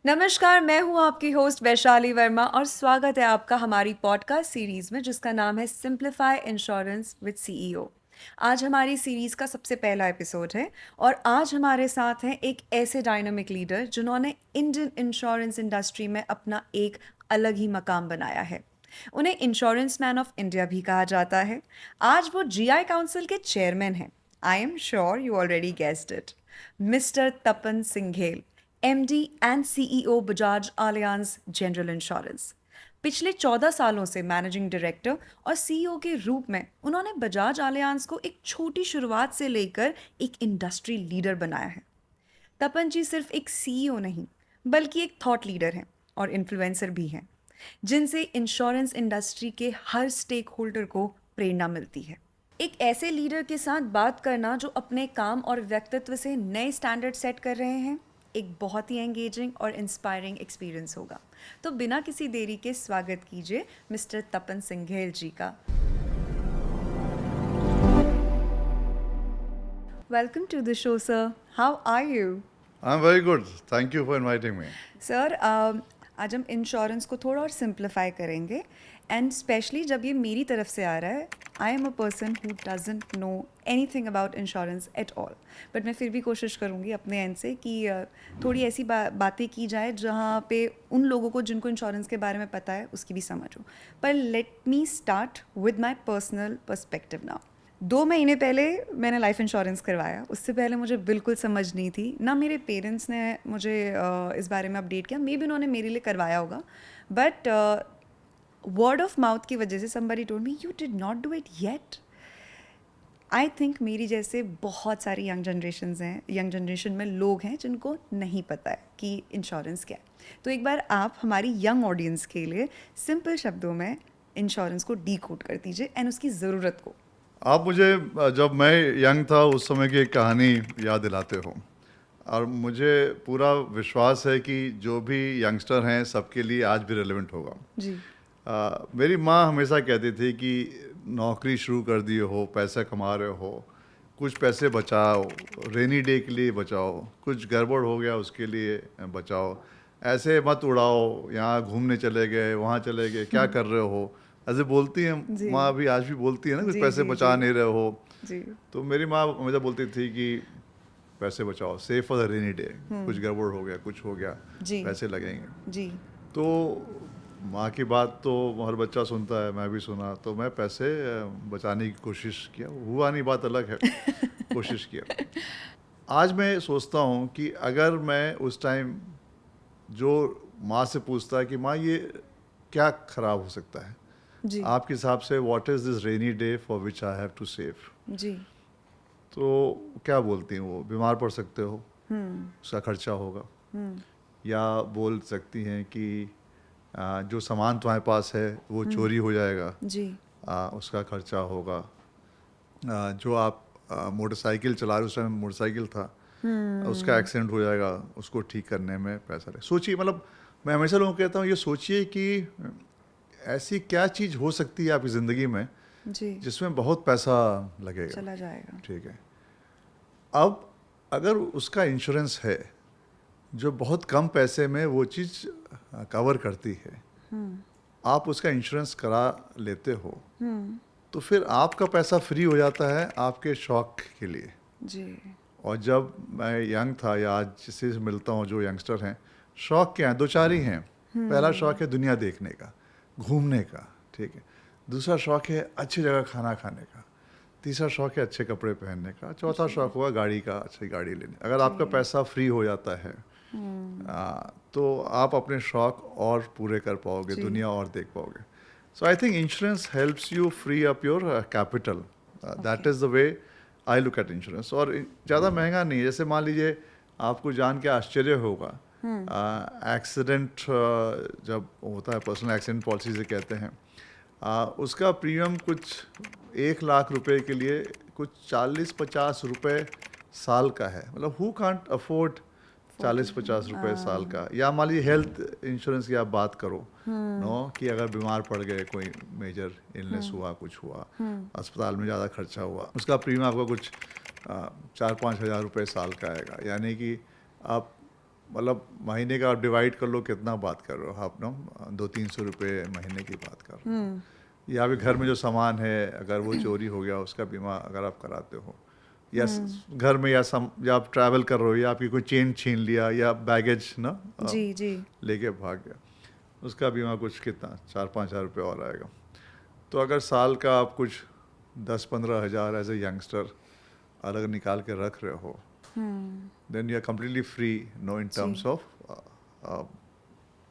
नमस्कार, मैं हूँ आपकी होस्ट वैशाली वर्मा और स्वागत है आपका हमारी पॉडकास्ट सीरीज में जिसका नाम है सिंप्लीफाई इंश्योरेंस विद सीईओ। आज हमारी सीरीज का सबसे पहला एपिसोड है और आज हमारे साथ हैं एक ऐसे डायनामिक लीडर जिन्होंने इंडियन इंश्योरेंस इंडस्ट्री में अपना एक अलग ही मकाम बनाया है। उन्हें इंश्योरेंस मैन ऑफ इंडिया भी कहा जाता है। आज वो जीआई काउंसिल के चेयरमैन हैं। I am sure you already guessed it. Mister Tapan Singhel, MD and CEO Bajaj Allianz General Insurance. पिछले 14 सालों से मैनेजिंग डायरेक्टर और सीईओ के रूप में उन्होंने बजाज आलियांज को एक छोटी शुरुआत से लेकर एक इंडस्ट्री लीडर बनाया है। तपन जी सिर्फ एक सीईओ नहीं बल्कि एक थॉट लीडर हैं और इन्फ्लुएंसर भी हैं, जिनसे इंश्योरेंस इंडस्ट्री के हर स्टेक होल्डर को प्रेरणा मिलती है। एक ऐसे लीडर के साथ बात करना जो अपने काम और व्यक्तित्व से नए स्टैंडर्ड सेट कर रहे हैं, एक बहुत ही एंगेजिंग और इंस्पायरिंग एक्सपीरियंस होगा। तो बिना किसी देरी के स्वागत कीजिए मिस्टर तपन सिंघेल जी का। Welcome to the show sir, how are you? I'm very good. Thank you for inviting me. Sir, आज हम इंश्योरेंस को थोड़ा और सिंप्लीफाई करेंगे एंड स्पेशली जब ये मेरी तरफ से आ रहा है, I am a person who doesn't know anything about insurance at all, but मैं फिर भी कोशिश करूँगी अपने एंड से कि थोड़ी ऐसी बातें की जाए जहाँ पे उन लोगों को जिनको इंश्योरेंस के बारे में पता है उसकी भी समझ हो। पर let me start with my personal perspective now. 2 महीने पहले मैंने लाइफ इंश्योरेंस करवाया। उससे पहले मुझे बिल्कुल समझ नहीं थी, ना मेरे पेरेंट्स ने मुझे इस बारे में अपडेट किया। मे बी उन्होंने मेरे लिए करवाया होगा, बट वर्ड ऑफ माउथ की वजह से somebody told me you did not do it yet. I think मेरी जैसे बहुत सारी यंग जनरेशन में लोग हैं जिनको नहीं पता है कि इंश्योरेंस क्या है। तो एक बार आप हमारी यंग ऑडियंस के लिए सिंपल शब्दों में इंश्योरेंस को डीकोड कर दीजिए एंड उसकी ज़रूरत को। आप मुझे जब मैं यंग था उस समय की एक कहानी याद दिलाते हो, और मुझे पूरा विश्वास है कि जो भी यंगस्टर हैं सबके लिए आज भी रेलेवेंट होगा। जी। मेरी माँ हमेशा कहती थी कि नौकरी शुरू कर दिए हो, पैसा कमा रहे हो, कुछ पैसे बचाओ, रेनी डे के लिए बचाओ, कुछ गड़बड़ हो गया उसके लिए बचाओ, ऐसे मत उड़ाओ, यहाँ घूमने चले गए, वहाँ चले गए, क्या कर रहे हो, ऐसे बोलती हैं माँ। अभी आज भी बोलती है ना, कुछ पैसे बचा नहीं रहे हो। जी। तो मेरी माँ हमेशा बोलती थी कि पैसे बचाओ, save for the rainy day, कुछ गड़बड़ हो गया, कुछ हो गया, पैसे लगेंगे। जी। तो माँ की बात तो हर बच्चा सुनता है, मैं भी सुना, तो मैं पैसे बचाने की कोशिश किया। हुआ नहीं, बात अलग है, कोशिश किया। आज मैं सोचता हूँ कि अगर मैं उस टाइम जो माँ से पूछता है कि माँ ये क्या ख़राब हो सकता है जी। आपके हिसाब से, what is this rainy day for which I have to save, जी। तो क्या बोलती हैं वो? बीमार पड़ सकते हो, उसका खर्चा होगा, या बोल सकती हैं कि जो सामान तुम्हारे पास है वो चोरी हो जाएगा, जी। उसका खर्चा होगा, जो आप मोटरसाइकिल चला रहे हो, उस टाइम मोटरसाइकिल था, उसका एक्सीडेंट हो जाएगा, उसको ठीक करने में पैसा लगे। सोचिए, मतलब मैं हमेशा लोगों को कहता हूँ ये सोचिए कि ऐसी क्या चीज़ हो सकती है आपकी ज़िंदगी में जी। जिसमें बहुत पैसा लगेगा, चला जाएगा। ठीक है। अब अगर उसका इंश्योरेंस है जो बहुत कम पैसे में वो चीज़ कवर करती है, आप उसका इंश्योरेंस करा लेते हो, तो फिर आपका पैसा फ्री हो जाता है आपके शौक के लिए। जी। और जब मैं यंग था या आज जिससे मिलता हूँ जो यंगस्टर हैं, शौक क्या है? 2-4 ही हैं। पहला शौक है दुनिया देखने का, घूमने का, ठीक है। दूसरा शौक है अच्छी जगह खाना खाने का। तीसरा शौक है अच्छे कपड़े पहनने का। चौथा शौक होगा गाड़ी का, अच्छी गाड़ी लेने। अगर आपका पैसा फ्री हो जाता है तो आप अपने शौक और पूरे कर पाओगे, दुनिया और देख पाओगे। So I think insurance helps you free up your capital. That is the way I look at insurance. और ज़्यादा महंगा नहीं है। जैसे मान लीजिए, आपको जान के आश्चर्य होगा, एक्सीडेंट जब होता है, पर्सनल एक्सीडेंट पॉलिसी से कहते हैं, उसका प्रीमियम कुछ 1 लाख रुपए के लिए कुछ 40-50 रुपए साल का है। मतलब हु कांट अफोर्ड 40-50 रुपए साल का? या मान लीजिए हेल्थ इंश्योरेंस की आप बात करो, नो, कि अगर बीमार पड़ गए, कोई मेजर इलनेस हुआ, कुछ हुआ, अस्पताल में ज़्यादा खर्चा हुआ, उसका प्रीमियम आपका कुछ 4-5 हज़ार रुपये साल का आएगा। यानी कि आप मतलब महीने का आप डिवाइड कर लो कितना बात कर रहे हो आप ना, 200-300 रुपये महीने की बात कर रहे हो। या फिर घर में जो सामान है अगर वो चोरी हो गया उसका बीमा अगर आप कराते हो, या घर में या आप ट्रैवल कर रहे हो या आपकी कोई चेन छीन लिया या बैगेज ना जी जी लेके भाग गया, उसका बीमा कुछ कितना 4-5 हज़ार रुपये और आएगा। तो अगर साल का आप कुछ 10-15 हज़ार एज ए यंगस्टर अलग निकाल के रख रहे हो, then you are completely free know in terms of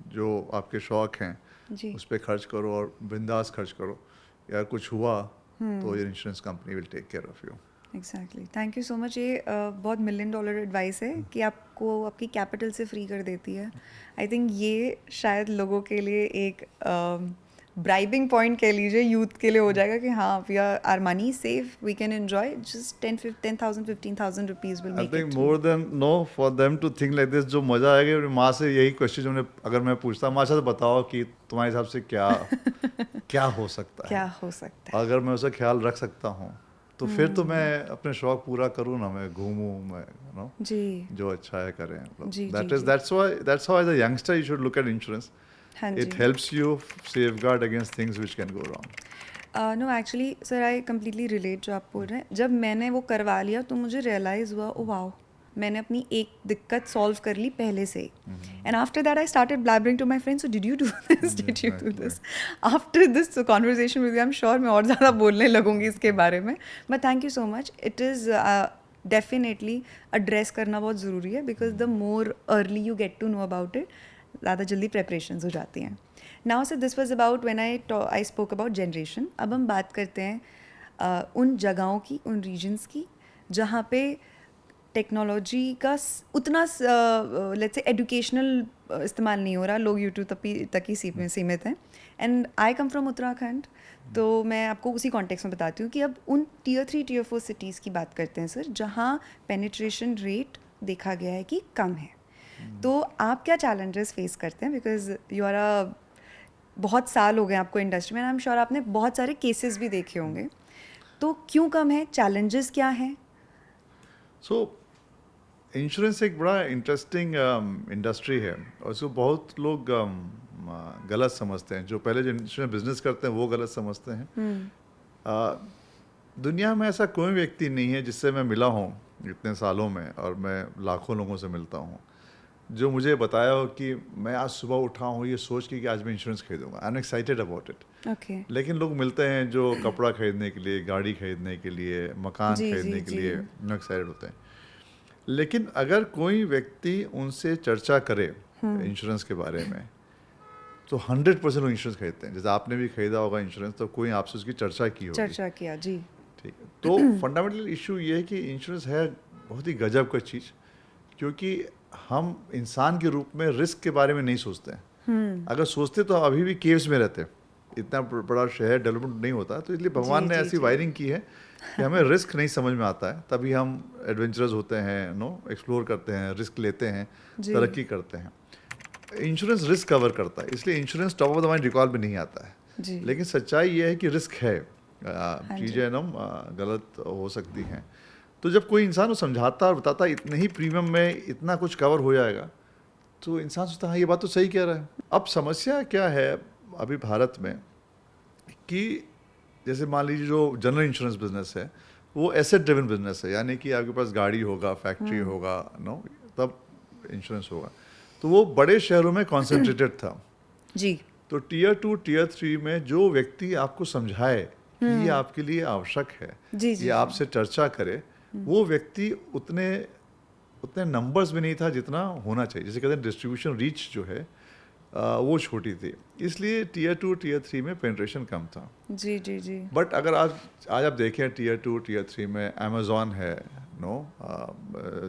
जो आपके शौक हैं जी उस पर खर्च करो और बिंदास खर्च करो। यार कुछ हुआ तो your insurance company will take care of you. Exactly, thank you so much. ये बहुत $1 मिलियन एडवाइस है कि आपको आपकी कैपिटल से फ्री कर देती है। आई थिंक ये शायद लोगों के लिए एक ब्राइबिंग पॉइंट कह लीजिए, यूथ के लिए हो जाएगा कि हाँ we are our money safe, we can enjoy just 10,000 15,000 rupees will I make think it. More than no for them to think like this, जो मज़ा आएगा मेरी माँ से यही क्वेश्चन मैंने, अगर मैं पूछता माँ से बताओ कि तुम्हारे हिसाब से क्या क्या हो सकता क्या है, हो सकता है। अगर मैं उसका ख्याल रख सकता हूँ तो फिर तो मैं अपने शौक पूरा करूँ ना, मैं घूमूँ, मैं नो जी जो अच्छा है करें। जी दैट जी इज जी, that's how as a youngster you should look at insurance. हाँ It जी। helps you safeguard against things which can go wrong. No actually sir, I completely relate जो आप बोल रहे हैं। जब मैंने वो करवा लिया तो मुझे रियलाइज़ हुआ, ओ वाओ, मैंने अपनी एक दिक्कत सॉल्व कर ली पहले से ही। And after that I started blabbering to my friends, did you do this, did you do this. After this conversation with you I am sure मैं और ज़्यादा बोलने लगूंगी इसके बारे में। But thank you so much. It is definitely address करना बहुत ज़रूरी है, because the more early you get to know about it, ज़्यादा जल्दी प्रेपरेशंस हो जाती हैं। Now sir, this was about when I spoke about generation. अब हम बात करते हैं उन जगहों की, उन रीजन्स की जहाँ पे टेक्नोलॉजी का उतना लेट्स से एजुकेशनल इस्तेमाल नहीं हो रहा, लोग यूट्यूब तक ही सीमित हैं। And I come from Uttarakhand, तो मैं आपको उसी कॉन्टेक्स्ट में बताती हूँ कि अब उन Tier 3 Tier 4 सिटीज़ की बात करते हैं सर, जहाँ पेनिट्रेशन रेट देखा गया है कि कम है। तो आप क्या चैलेंजेस फेस करते हैं, बिकॉज यू आर अ बहुत साल हो गए आपको इंडस्ट्री में, आई एम श्योर आपने बहुत सारे केसेस भी देखे होंगे। तो क्यों कम है, चैलेंजेस क्या हैं? सो इंश्योरेंस एक बड़ा इंटरेस्टिंग इंडस्ट्री है और इसको बहुत लोग गलत समझते हैं। जो पहले जो इंश्योरेंस बिजनेस करते हैं वो गलत समझते हैं। दुनिया में ऐसा कोई व्यक्ति नहीं है जिससे मैं मिला हूँ इतने सालों में, और मैं लाखों लोगों से मिलता हूँ, जो मुझे बताया हो कि मैं आज सुबह उठा हूँ ये सोच के कि आज मैं इंश्योरेंस खरीदूंगा, I am excited about it. Okay लेकिन लोग मिलते हैं जो कपड़ा खरीदने के लिए, गाड़ी खरीदने के लिए, मकान जी, खरीदने जी, के जी। लिए एक्साइटेड होते हैं। लेकिन अगर कोई व्यक्ति उनसे चर्चा करे इंश्योरेंस के बारे में तो 100% लोग इंश्योरेंस खरीदते हैं। जैसे आपने भी खरीदा होगा इंश्योरेंस, तो कोई आपसे उसकी चर्चा की होगी, चर्चा किया जी। ठीक है। तो फंडामेंटल इशू ये है कि इंश्योरेंस है बहुत ही गजब का चीज़, क्योंकि हम इंसान के रूप में रिस्क के बारे में नहीं सोचते हैं। अगर सोचते तो अभी भी केव्स में रहते, इतना बड़ा शहर डेवलपमेंट नहीं होता। तो इसलिए भगवान जी, ने जी, ऐसी जी। वायरिंग की है कि हमें रिस्क नहीं समझ में आता है, तभी हम एडवेंचरस होते हैं, नो एक्सप्लोर करते हैं, रिस्क लेते हैं, जी। तरक्की करते हैं। इंश्योरेंस रिस्क कवर करता है, इसलिए insurance top of the mind recall में नहीं आता है। जी लेकिन सच्चाई ये है कि रिस्क है, हाँ जी। चीज़ें ना गलत हो सकती हैं। तो जब कोई इंसान को समझाता और बताता इतने ही प्रीमियम में इतना कुछ कवर हो जाएगा, तो इंसान सोचता हाँ ये बात तो सही कह रहा है। अब समस्या क्या है अभी भारत में कि जैसे मान लीजिए जो जनरल इंश्योरेंस बिजनेस है वो एसेट ड्रिवन बिजनेस है, यानी कि आपके पास गाड़ी होगा, फैक्ट्री होगा, नो, तब इंश्योरेंस होगा। तो वो बड़े शहरों में कॉन्सेंट्रेटेड था। जी तो Tier 2 Tier 3 में जो व्यक्ति आपको समझाए कि ये आपके लिए आवश्यक है, जी जी ये आपसे चर्चा करे, वो व्यक्ति उतने उतने नंबर्स में नहीं था जितना होना चाहिए। जैसे कहते हैं डिस्ट्रीब्यूशन रीच जो है वो छोटी थी, इसलिए Tier 2 Tier 3 में पेनिट्रेशन कम था। जी जी जी बट अगर आज आप देखें Tier 2 Tier 3 में अमेज़ॉन है, नो,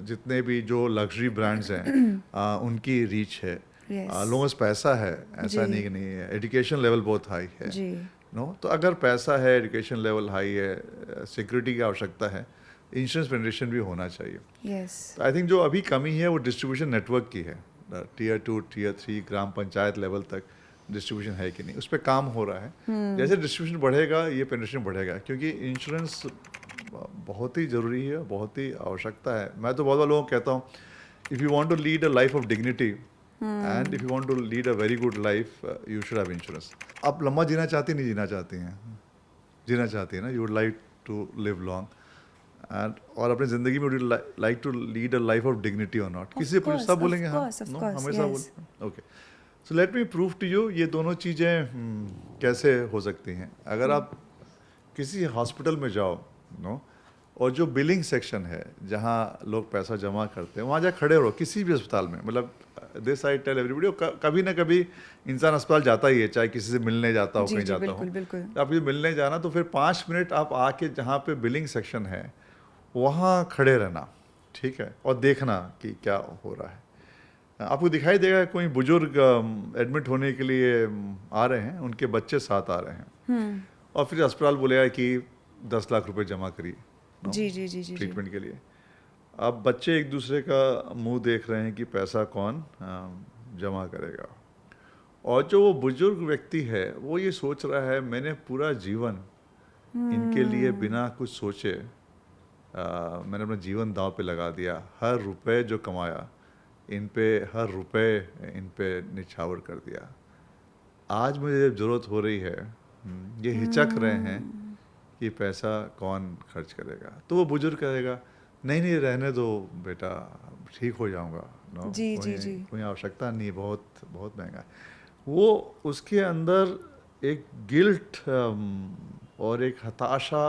जितने भी जो लग्जरी ब्रांड्स हैं उनकी रीच है, Yes. लोगों पास पैसा है, ऐसा जी। नहीं कि नहीं है, एजुकेशन लेवल बहुत हाई है, जी नो। तो अगर पैसा है, एजुकेशन लेवल हाई है, सिक्योरिटी की आवश्यकता है, इंश्योरेंस पेनिट्रेशन भी होना चाहिए। यस तो आई थिंक जो अभी कमी है वो डिस्ट्रीब्यूशन नेटवर्क की है। Tier 2 Tier 3 ग्राम पंचायत लेवल तक डिस्ट्रीब्यूशन है कि नहीं, उस पर काम हो रहा है। जैसे डिस्ट्रीब्यूशन बढ़ेगा ये पेनिट्रेशन बढ़ेगा, क्योंकि इंश्योरेंस बहुत ही ज़रूरी है, बहुत ही आवश्यकता है। मैं तो बहुत बार लोगों को कहता हूँ if you want to lead a life of dignity and if you want to lead a very good life, you should have insurance. आप लंबा जीना चाहती नहीं जीना चाहती हैं? जीना चाहती है ना? You would like to live long. And और अपनी ज़िंदगी में would you like to lead a life of dignity or not? किसी से पूछ सब बोलेंगे हाँ? No, हमेशा बोलेंगे. Okay. So let me prove to you ये दोनों चीज़ें कैसे हो सकती हैं. अगर आप किसी हॉस्पिटल में जाओ, नो, और जो बिलिंग सेक्शन है जहाँ लोग पैसा जमा करते हैं वहाँ जा खड़े रहो किसी भी अस्पताल में. मतलब दिस आई टेल एवरीबॉडी, कभी ना कभी इंसान अस्पताल जाता ही है, चाहे किसी से मिलने जाता हो, कहीं जाता हो. बिल्कुल. आप ये मिलने जाना तो फिर 5 मिनट आप आके जहाँ पे बिलिंग सेक्शन है वहाँ खड़े रहना, ठीक है, और देखना कि क्या हो रहा है. आपको दिखाई देगा कोई बुजुर्ग एडमिट होने के लिए आ रहे हैं, उनके बच्चे साथ आ रहे हैं, और फिर अस्पताल बोलेगा कि 10 लाख रुपए जमा करिए ट्रीटमेंट के लिए. अब बच्चे एक दूसरे का मुंह देख रहे हैं कि पैसा कौन जमा करेगा, और जो वो बुजुर्ग व्यक्ति है वो ये सोच रहा है मैंने पूरा जीवन इनके लिए बिना कुछ सोचे मैंने अपना जीवन दांव पे लगा दिया, हर रुपए जो कमाया हर रुपए इन पे निछावर कर दिया. आज मुझे जब ज़रूरत हो रही है, ये हिचक रहे हैं कि पैसा कौन खर्च करेगा, तो वो बुजुर्ग कहेगा नहीं रहने दो बेटा, ठीक हो जाऊंगा. नो, कोई आवश्यकता नहीं, बहुत बहुत महंगा है. वो उसके अंदर एक गिल्ट और एक हताशा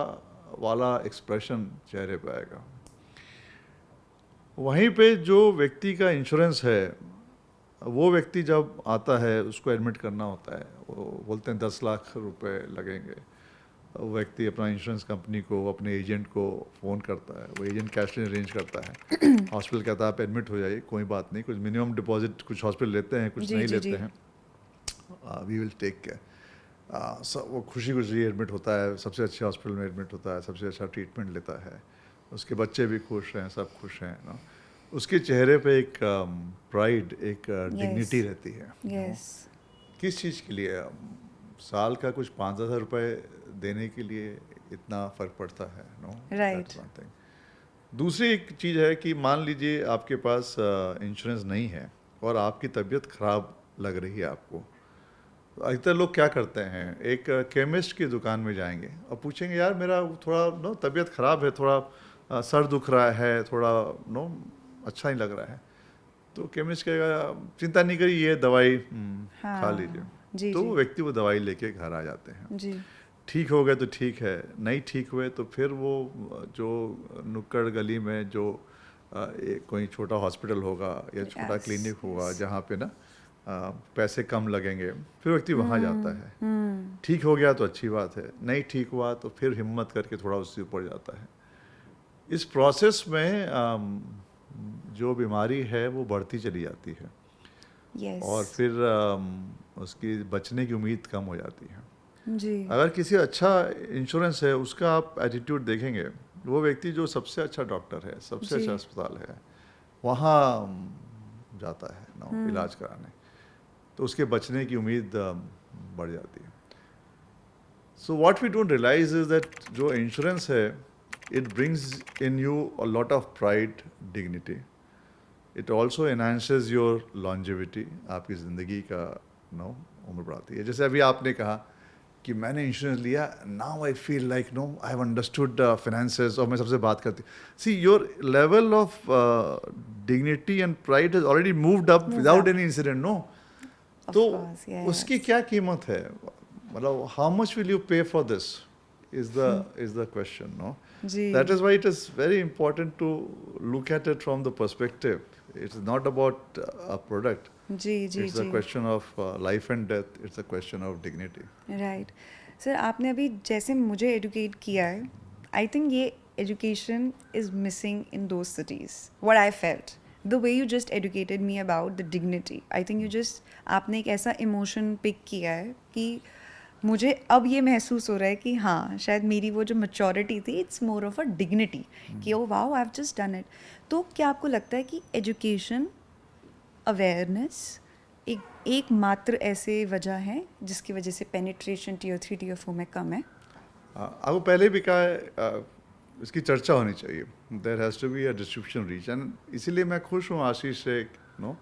वाला एक्सप्रेशन चेहरे पे आएगा. वहीं पे जो व्यक्ति का इंश्योरेंस है, वो व्यक्ति जब आता है उसको एडमिट करना होता है, वो बोलते हैं 10 लाख रुपए लगेंगे. वो व्यक्ति अपना इंश्योरेंस कंपनी को, अपने एजेंट को फ़ोन करता है, वो एजेंट कैश अरेंज करता है. हॉस्पिटल कहता है आप एडमिट हो जाइए, कोई बात नहीं, कुछ मिनिमम डिपॉजिट कुछ हॉस्पिटल लेते हैं, कुछ नहीं लेते हैं, वी विल टेक केयर. सब वो खुशी एडमिट होता है, सबसे अच्छे हॉस्पिटल में एडमिट होता है, सबसे अच्छा ट्रीटमेंट लेता है, उसके बच्चे भी खुश हैं, सब खुश हैं ना. उसके चेहरे पे एक प्राइड, एक डिग्निटी रहती है. किस चीज़ के लिए? साल का कुछ 5,000 रुपए देने के लिए इतना फ़र्क पड़ता है. No, right. दूसरी एक चीज़ है कि मान लीजिए आपके पास इंश्योरेंस नहीं है और आपकी तबीयत ख़राब लग रही है आपको. अधिकतर लोग क्या करते हैं, एक केमिस्ट की दुकान में जाएंगे और पूछेंगे यार मेरा थोड़ा तबीयत ख़राब है, थोड़ा सर दुख रहा है, थोड़ा अच्छा नहीं लग रहा है. तो केमिस्ट कहेगा चिंता नहीं करिए, ये दवाई खा लीजिए. तो वो व्यक्ति वो दवाई लेके घर आ जाते हैं. ठीक हो गए तो ठीक है, नहीं ठीक हुए तो फिर वो जो नुक्कड़ गली में जो कोई छोटा हॉस्पिटल होगा या छोटा क्लिनिक होगा जहाँ पे ना पैसे कम लगेंगे, फिर व्यक्ति वहाँ जाता है. ठीक हो गया तो अच्छी बात है, नहीं ठीक हुआ तो फिर हिम्मत करके थोड़ा उससे ऊपर जाता है. इस प्रोसेस में जो बीमारी है वो बढ़ती चली जाती है. और फिर उसकी बचने की उम्मीद कम हो जाती है. अगर किसी अच्छा इंश्योरेंस है, उसका आप एटीट्यूड देखेंगे, वो व्यक्ति जो सबसे अच्छा डॉक्टर है, सबसे अच्छा अस्पताल है, वहाँ जाता है इलाज कराने, तो उसके बचने की उम्मीद बढ़ जाती है. So what we don't realise is that जो इंश्योरेंस है, it brings in you a lot of pride, dignity. It also enhances your longevity. आपकी ज़िंदगी का उम्र बढ़ाती है. जैसे अभी आपने कहा कि मैंने इंश्योरेंस लिया, now I feel like I have understood finances, और मैं सबसे बात करती. See, your level of dignity and pride has already moved up without any incident, no? तो उसकी क्या कीमत है? मतलब how much will you pay for this is the question, no? That is why it is very important to look at it from the perspective. It's not about a product. It's a question of life and death. It's a question of dignity. Right. Sir, आपने अभी जैसे मुझे educate किया है, I think ये education is missing in those cities. What I felt, the way you just educated me about the dignity, I think आपने एक ऐसा emotion pick किया है कि मुझे अब ये महसूस हो रहा है कि हाँ, शायद मेरी वो जो मैच्योरिटी थी, it's more of a dignity कि oh wow, I have just done it. तो क्या आपको लगता है कि एजुकेशन, अवेयरनेस एक मात्र ऐसे वजह है जिसकी वजह से पेनिट्रेशन टियर 3 टियर 4 में कम है? आपको पहले भी कहा है इसकी चर्चा होनी चाहिए. There has to be a distribution reach, and इसीलिए मैं खुश हूँ आशीष से नो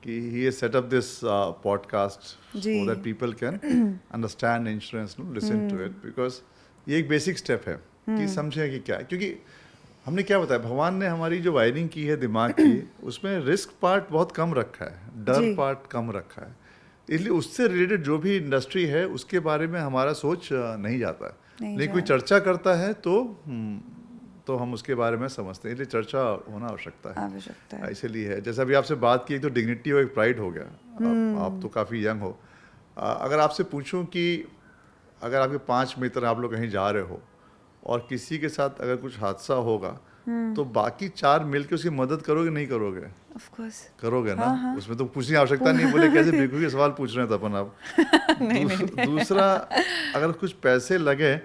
कि he has set up this podcast जी so that people can understand insurance, know listen to it, because ये एक बेसिक स्टेप है कि समझें कि क्या है. क्योंकि हमने क्या बताया, भगवान ने हमारी जो वायरिंग की है दिमाग की, उसमें रिस्क पार्ट बहुत कम रखा है, डर जी पार्ट कम रखा है. इसलिए उससे रिलेटेड जो भी इंडस्ट्री है उसके बारे में हमारा सोच नहीं जाता है. नहीं लेकिन कोई जा चर्चा करता है तो हम उसके बारे में समझते हैं, इसलिए चर्चा होना आवश्यकता है. आवश्यकता है. इसीलिए है, जैसे अभी आपसे बात की, एक तो डिग्निटी और एक प्राइड हो गया. आप तो काफ़ी यंग हो. अगर आपसे पूछूं कि अगर आपके 5 मित्र आप लोग कहीं जा रहे हो और किसी के साथ अगर कुछ हादसा होगा, तो बाकी 4 मिलके उसकी मदद करोगे नहीं करोगे? Of course. करोगे ना. हाँ हाँ. उसमें तो पूछने की आवश्यकता नहीं, बोले कैसे बेवकूफ़ी के सवाल पूछ रहे हैं तपन आप. नहीं नहीं नहीं. दूसरा, अगर कुछ पैसे लगे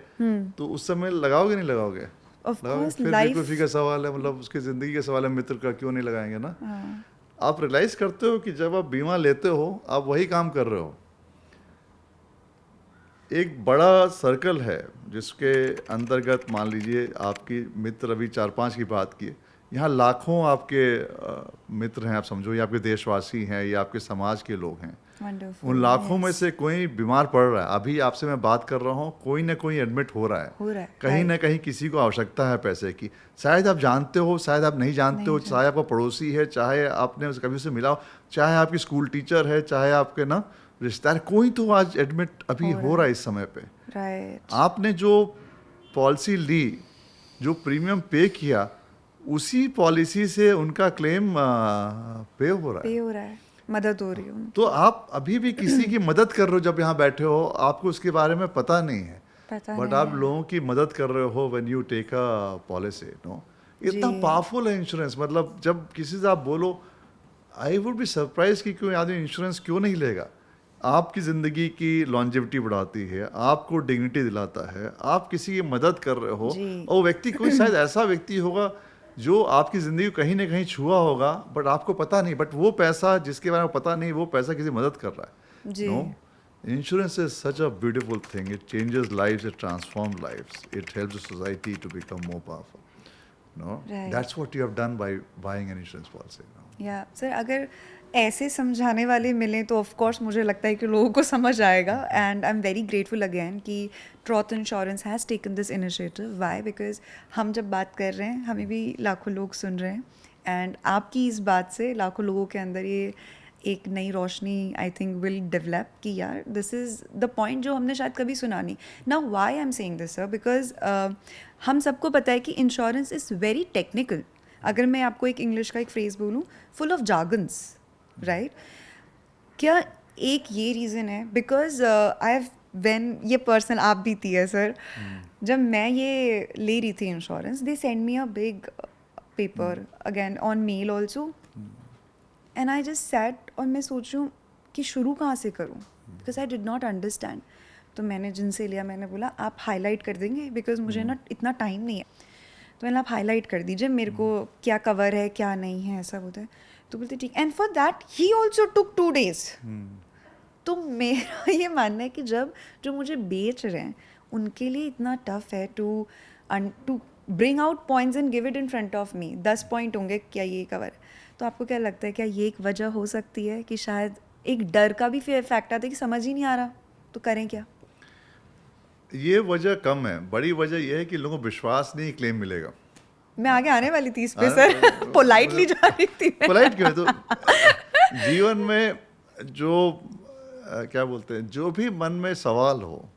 तो उस समय लगाओगे नहीं लगाओगे? ऑफ लगाओगे. कोर्स. फिर लाइफ. बेवकूफ़ी का सवाल है, मतलब उसकी ज़िंदगी का सवाल है, मित्र का क्यों नहीं लगाएंगे ना. हाँ. आप रियलाइज़ करते हो कि जब आप बीमा लेते हो आप वही काम कर रहे हो. एक बड़ा सर्कल है जिसके अंतर्गत मान लीजिए आपकी मित्र, अभी 4-5 की बात की, यहाँ लाखों आपके मित्र हैं. आप समझो ये आपके देशवासी हैं, ये आपके समाज के लोग हैं. वंडरफुल. उन लाखों में यस. से कोई बीमार पड़ रहा है, अभी आपसे मैं बात कर रहा हूँ, कोई ना कोई एडमिट हो रहा है. हो रहा है. कहीं राइट. ना कहीं किसी को आवश्यकता है पैसे की. शायद आप जानते हो, शायद आप नहीं जानते हो, नहीं चाहे आपका पड़ोसी है, चाहे आपने कभी उससे मिला हो, चाहे आपकी स्कूल टीचर है, चाहे आपके ना रिश्तेदार, कोई तो आज एडमिट अभी हो हो रहा है इस समय पे. राइट. आपने जो पॉलिसी ली, जो प्रीमियम पे किया, उसी पॉलिसी से उनका क्लेम पे हो रहा है. पे हो रहा है. मदद हो रही है उनकी. तो आप अभी भी किसी की मदद कर रहे हो जब यहाँ बैठे हो, आपको उसके बारे में पता नहीं है, पता बट नहीं आप है. लोगों की मदद कर रहे हो when you take a policy, know. इतना जी. पावरफुल है इंश्योरेंस. मतलब जब किसी से आप बोलो, आई वुड बी सरप्राइज कि क्यों आदमी इंश्योरेंस क्यों नहीं लेगा. आपकी ज़िंदगी की लॉन्जेविटी बढ़ाती है, आपको डिग्निटी दिलाता है, आप किसी की मदद कर रहे हो, जी. और वो व्यक्ति कोई शायद ऐसा व्यक्ति होगा जो आपकी ज़िंदगी को कहीं ना कहीं छुआ होगा, बट आपको पता नहीं, बट वो पैसा जिसके बारे में पता नहीं, वो पैसा किसी मदद कर रहा है. जी. No, insurance is such a beautiful thing. It changes lives, it transforms lives, it helps the society to become more powerful. No, Right. that's what you have done by buying an insurance policy. No? या sir, अगर ऐसे समझाने वाले मिलें तो of course मुझे लगता है कि लोगों को समझ आएगा. And I am very grateful again कि Troth insurance has taken this initiative. Why? Because हम जब बात कर रहे हैं, हमें भी लाखों लोग सुन रहे हैं, एंड आपकी इस बात से लाखों लोगों के अंदर ये एक Nai Roshni I think will develop कि यार दिस इज़ द पॉइंट जो हमने शायद कभी सुना नहीं. Now why I am saying this sir, because हम सबको पता है कि इंश्योरेंस इज़ वेरी टेक्निकल. अगर मैं आपको एक इंग्लिश का एक फ्रेज बोलूँ, फुल ऑफ जार्गन्स, राइट? क्या एक ये रीज़न है? बिकॉज आई हैव व्हेन ये पर्सनल आप भी थी है सर, जब मैं ये ले रही थी insurance, they send me a big paper again on mail also, and I just sat और मैं सोच रही हूँ कि शुरू कहाँ से करूँ, because I did not understand. तो मैंने जिनसे लिया, मैंने बोला आप हाईलाइट कर देंगे, बिकॉज मुझे ना इतना टाइम नहीं है. तो मैंने आप हाईलाइट कर दीजिए मेरे को क्या कवर है क्या नहीं है, ऐसा होता है. तो बोलते ठीक. And for that he also took 2 days. तो मेरा ये मानना है कि जब जो मुझे बेच रहे हैं उनके लिए इतना टफ है to bring out points and give it in front of me. 10 point होंगे क्या ये कवर है. तो आपको क्या लगता है, क्या ये एक वजह हो सकती है कि शायद एक डर का भी फैक्ट आता है कि समझ ही नहीं आ रहा तो करें क्या? ये वजह कम है, बड़ी वजह ये है कि लोगों को विश्वास नहीं क्लेम मिलेगा. मैं आगे आने वाली थी इस पे सर, पोलाइटली जा रही थी मैं. पोलाइट क्यों है? तो जीवन में जो क्या बोलते हैं, जो भी मन में सवाल हो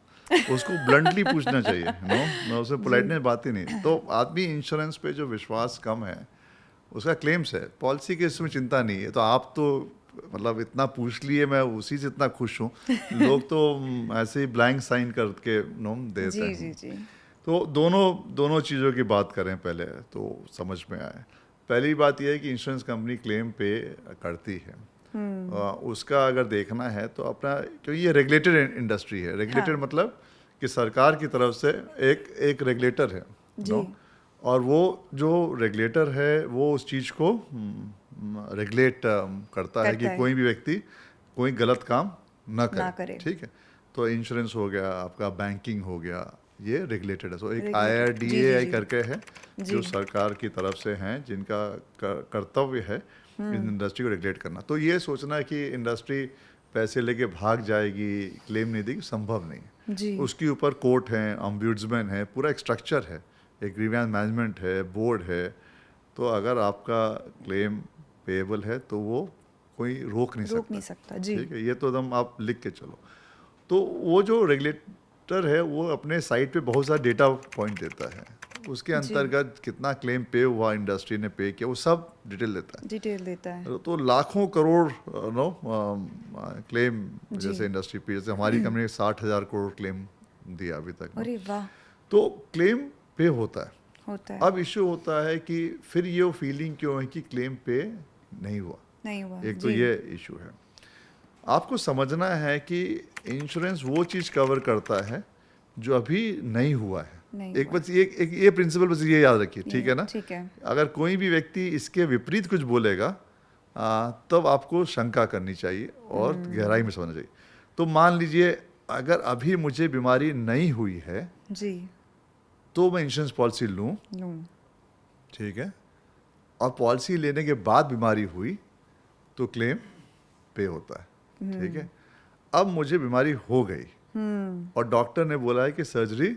उसको ब्लंटली पूछना चाहिए. नो, मैं उसमें पोलाइटनेस बात ही नहीं. तो आदमी इंश्योरेंस पे जो विश्वास कम है उसका क्लेम्स है, पॉलिसी के इसमें चिंता नहीं है. तो आप तो मतलब इतना पूछ लिए, मैं उसी से इतना खुश हूँ. लोग तो ऐसे ही ब्लैंक साइन करके नो देते जी हैं. जी जी. तो दोनों चीज़ों की बात करें पहले तो समझ में आए. पहली बात यह है कि इंश्योरेंस कंपनी क्लेम पे करती है. उसका अगर देखना है तो अपना, क्योंकि ये रेगुलेटेड इंडस्ट्री है. रेगुलेटेड मतलब कि सरकार की तरफ से एक रेगुलेटर है. जी. नो, और वो जो रेगुलेटर है वो उस चीज़ को रेगुलेट करता है कि है. कोई भी व्यक्ति कोई गलत काम ना ना करे. ठीक है. तो इंश्योरेंस हो गया आपका, बैंकिंग हो गया, ये रेगुलेटेड है। सो एक Regulated. जी, जी, IRDAI जी। करके है जो जी। सरकार की तरफ से हैं, जिनका कर्तव्य है इन इंडस्ट्री को रेगुलेट करना। तो ये सोचना कि इंडस्ट्री पैसे लेके भाग जाएगी, क्लेम नहीं देगी, संभव नहीं है। जी। उसके ऊपर कोर्ट है, ऑम्बुड्समैन है, पूरा एक स्ट्रक्चर है, एक ग्रीवेंस मैनेजमेंट है, बोर्ड है। तो अगर आपका क्लेम पेएबल है तो वो कोई रोक नहीं सकता। जी। ठीक है, ये तो एकदम आप लिख के चलो। तो वो जो रेगुलेटर है वो अपने साइट पे बहुत सारा डेटा पॉइंट देता है, उसके अंतर्गत कितना क्लेम पे हुआ, इंडस्ट्री ने पे किया, वो सब डिटेल देता है। तो लाखों करोड़ क्लेम, जैसे इंडस्ट्री पे, जैसे हमारी कंपनी ने 60,000 करोड़ क्लेम दिया अभी तक। अरे वाह। तो क्लेम पे होता है। होता है। अब इश्यू होता है कि फिर ये फीलिंग क्यों है कि क्लेम पे नहीं हुआ। एक तो ये इशू है। आपको समझना है कि इंश्योरेंस वो चीज कवर करता है जो अभी नहीं हुआ है। बस ये प्रिंसिपल बस ये याद रखिए, ठीक है ना। ठीक है। अगर कोई भी व्यक्ति इसके विपरीत कुछ बोलेगा तब आपको शंका करनी चाहिए और गहराई में समझना चाहिए। तो मान लीजिए अगर अभी मुझे बीमारी नहीं हुई है जी, तो मैं इंश्योरेंस पॉलिसी लूं, ठीक है, और पॉलिसी लेने के बाद बीमारी हुई तो क्लेम पे होता है, ठीक है। अब मुझे बीमारी हो गई और डॉक्टर ने बोला है कि सर्जरी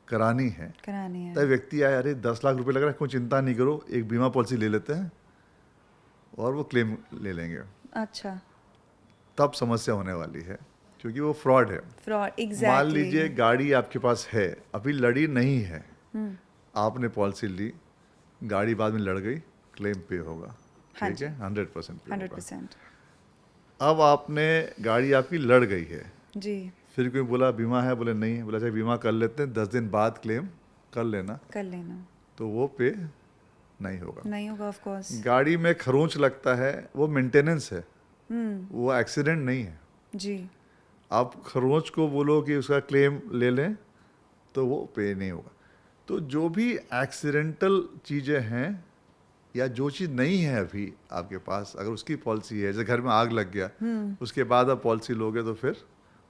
करानी है। तब व्यक्ति आया, अरे 10 लाख रुपए लग रहा है, कोई चिंता नहीं करो, एक बीमा पॉलिसी ले लेते हैं और वो क्लेम ले लेंगे। अच्छा। तब समस्या होने वाली है क्योंकि वो फ्रॉड है। एग्जैक्टली। मान लीजिए गाड़ी आपके पास है, अभी लड़ी नहीं है, आपने पॉलिसी ली, गाड़ी बाद में लड़ गई, क्लेम पे होगा, ठीक है, 100% पे 100%। अब आपने गाड़ी आपकी लड़ गई है जी, फिर कोई बोला बीमा है, बोले नहीं है, बोला अच्छा बीमा कर लेते हैं, 10 दिन बाद क्लेम कर लेना, तो वो पे नहीं होगा ऑफ कोर्स। गाड़ी में खरोंच लगता है, वो मेंटेनेंस है, वो एक्सीडेंट नहीं है। जी। आप खरोंच को बोलो कि उसका क्लेम ले लें तो वो पे नहीं होगा। तो जो भी एक्सीडेंटल चीज़ें हैं या जो चीज़ नहीं है अभी आपके पास, अगर उसकी पॉलिसी है, जैसे घर में आग लग गया, उसके बाद आप पॉलिसी लोगे तो फिर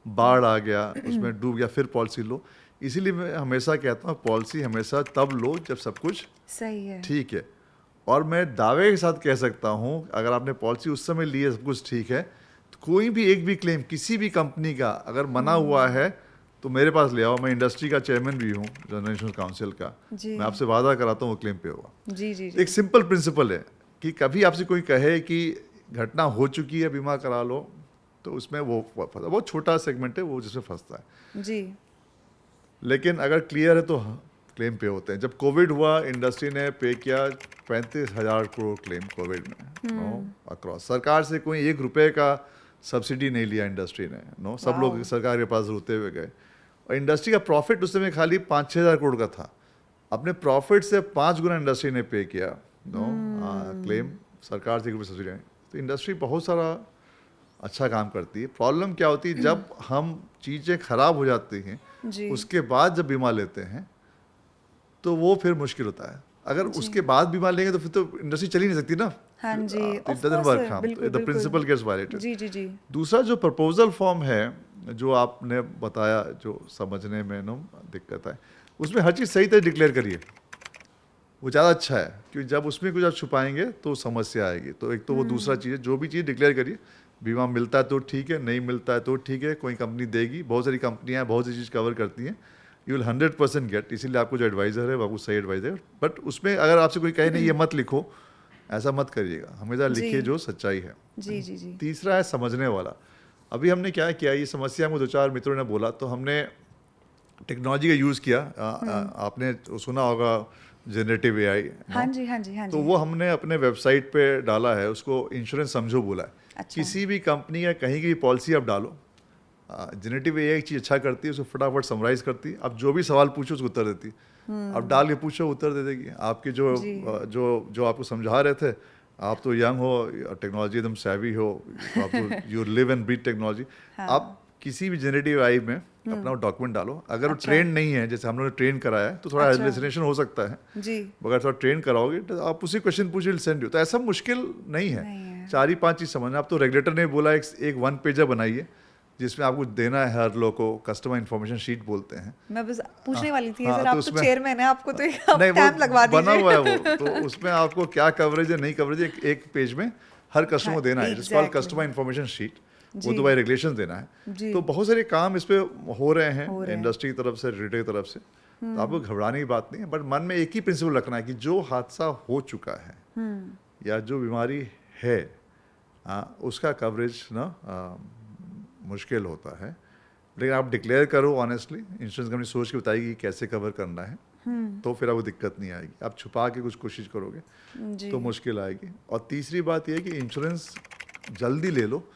बाढ़ आ गया, उसमें डूब गया, फिर पॉलिसी लो। इसीलिए मैं हमेशा कहता हूँ पॉलिसी हमेशा तब लो जब सब कुछ सही है, ठीक है। और मैं दावे के साथ कह सकता हूँ अगर आपने पॉलिसी उस समय ली है, सब कुछ ठीक है, तो कोई भी एक भी क्लेम किसी भी कंपनी का अगर मना हुआ है तो मेरे पास ले आओ, मैं इंडस्ट्री का चेयरमैन भी हूँ, जनरल इंश्योरेंस काउंसिल का, मैं आपसे वादा कराता हूँ वो क्लेम पे होगा। जी, जी, एक सिंपल प्रिंसिपल है कि कभी आपसे कोई कहे कि घटना हो चुकी है, बीमा करा लो, तो उसमें वो बहुत छोटा सेगमेंट है वो जिसमें फंसता है जी। लेकिन अगर क्लियर है तो क्लेम पे होते हैं। जब कोविड हुआ इंडस्ट्री ने पे किया 35,000 करोड़ क्लेम कोविड में अक्रॉस। सरकार से कोई 1 रुपए का सब्सिडी नहीं लिया इंडस्ट्री ने, सब लोग सरकार के पास रोते हुए गए। और इंडस्ट्री का प्रॉफिट उस समय खाली 5-6 हज़ार करोड़ का था, अपने प्रॉफिट से 5 गुना इंडस्ट्री ने पे किया क्लेम सरकार से 1 रुपये सब्सिडी। तो इंडस्ट्री बहुत सारा अच्छा काम करती है। प्रॉब्लम क्या होती है जब हम चीज़ें खराब हो जाती हैं उसके बाद जब बीमा लेते हैं तो वो फिर मुश्किल होता है। अगर उसके बाद बीमा लेंगे तो फिर तो इंडस्ट्री चल ही नहीं सकती ना। हाँ जी, इट डजंट वर्क। हाँ, द प्रिंसिपल गेट्स वायलेटेड। जी, जी, जी। दूसरा जो प्रपोजल फॉर्म है जो आपने बताया, जो समझने में ना दिक्कत है, उसमें हर चीज़ सही तरह डिक्लेयर करिए, वो ज़्यादा अच्छा है। क्योंकि जब उसमें कुछ आप छुपाएंगे तो समस्या आएगी। तो एक तो वो दूसरा चीज़ है, जो भी चीज़ डिक्लेयर करिए, बीमा मिलता है तो ठीक है, नहीं मिलता है तो ठीक है, कोई कंपनी देगी, बहुत सारी कंपनियां बहुत सी चीज़ कवर करती हैं, यू विल 100% गेट। इसीलिए आपको जो एडवाइज़र है वो आपको सही एडवाइज़र है। बट उसमें अगर आपसे कोई कहे नहीं ये मत लिखो, ऐसा मत करिएगा, हमेशा लिखिए जो सच्चाई है। जी, जी, जी। तीसरा है समझने वाला। अभी हमने क्या किया, ये समस्या हमको 2-4 मित्रों ने बोला तो हमने टेक्नोलॉजी का यूज़ किया। आपने सुना होगा जनरेटिव AI। हाँ जी, हाँ जी, हाँ जी। तो वो हमने अपने वेबसाइट पे डाला है, उसको इंश्योरेंस समझो बोला है। अच्छा। किसी भी कंपनी या कहीं की भी पॉलिसी आप डालो, जनरेटिव AI एक चीज़ अच्छा करती है, उसको फटाफट समराइज करती है। आप जो भी सवाल पूछो उसको उत्तर देती है। आप डाल के पूछो उत्तर दे देगी। आपके जो आपको समझा रहे थे, आप तो यंग हो, टेक्नोलॉजी एकदम सैवी हो, तो आप तो you live and breathe technology. आप किसी भी जनरेटिव AI में अपना डॉक्यूमेंट डालो। अगर वो ट्रेन नहीं है, जैसे हम लोगों ने ट्रेन कराया है, तो थोड़ा हेजिटेशन हो सकता है जी। अगर थोड़ा ट्रेन कराओगे तो आप उसी क्वेश्चन पूछिए, सेंड यू। तो ऐसा मुश्किल नहीं है, 4 ही 5 चीज़ समझना। आप तो रेगुलेटर ने बोला एक 1 पेजर बनाइए, जिसमें आपको देना है हर लोग को, कस्टमर इन्फॉर्मेशन शीट बोलते हैं। मैं बस पूछने वाली थी हाँ, सर, तो आप तो उसमें चेयरमैन है, आपको तो आप नहीं, स्टैम्प लगवा वो बना दीजिए। हुआ है वो, तो उसमें आपको क्या कवरेज है नहीं कवरेज है एक पेज में हर कस्टमर हाँ, को देना है, जिसको called exactly. Customer information sheet. वो जी। तो बाय रेगुलेशन देना जी। है। तो बहुत सारे काम इस पे हो रहे हो हैं रहे हैं। इंडस्ट्री की तरफ से, रिटेल की तरफ से। तो आपको घबराने की बात नहीं है, बट मन में एक ही प्रिंसिपल रखना है कि जो हादसा हो चुका है या जो बीमारी है उसका कवरेज ना मुश्किल होता है, लेकिन आप डिक्लेयर करो ऑनेस्टली, इंश्योरेंस कंपनी सोच के बताएगी कैसे कवर करना है, तो फिर आपको दिक्कत नहीं आएगी। आप छुपा के कुछ कोशिश करोगे जी। तो मुश्किल आएगी। और तीसरी बात यह है कि इंश्योरेंस जल्दी ले लो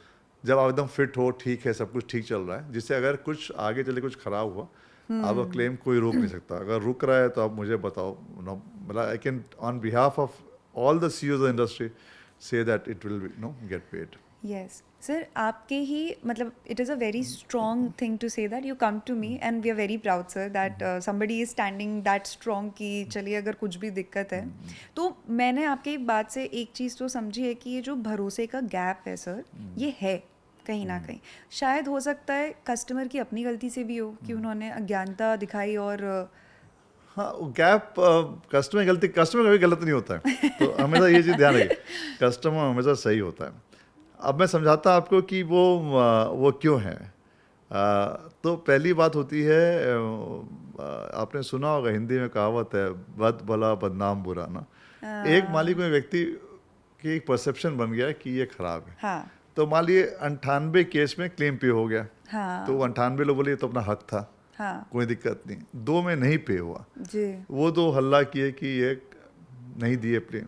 जब आप एकदम फिट हो, ठीक है, सब कुछ ठीक चल रहा है, जिससे अगर कुछ आगे चले कुछ खराब हुआ आपका क्लेम कोई रोक नहीं सकता। अगर रुक रहा है तो आप मुझे बताओ, मतलब I can on behalf of all the CEOs of the industry say that it will get paid. Yes sir, आपके ही मतलब it is a very strong thing to say that you come to me and we are very proud sir that somebody is standing that strong कि चलिए अगर कुछ भी दिक्कत है तो मैंने आपकी बात से एक चीज़ तो समझी है कि ये जो भरोसे का गैप है सर, ये है कहीं ना कहीं। शायद हो सकता है कस्टमर की अपनी गलती से भी हो कि उन्होंने अज्ञानता दिखाई और हाँ, वो गैप कस्टमर गलती, कस्टमर कभी गलत नहीं होता है, तो हमेशा ये चीज़ ध्यान रखिए, कस्टमर हमेशा सही होता है। अब मैं समझाता आपको कि वो क्यों है। तो पहली बात होती है, आपने सुना होगा हिंदी में कहावत है, बद भला बदनाम बुरा ना। एक मालिक में व्यक्ति की एक परसेप्शन बन गया कि ये खराब है। हाँ तो मान लिए 98 केस में क्लेम पे हो गया, हाँ तो 98 लोग बोले ये तो अपना हक था, हाँ कोई दिक्कत नहीं। 2 में नहीं पे हुआ, जी वो 2 हल्ला किए कि ये नहीं दिए क्लेम,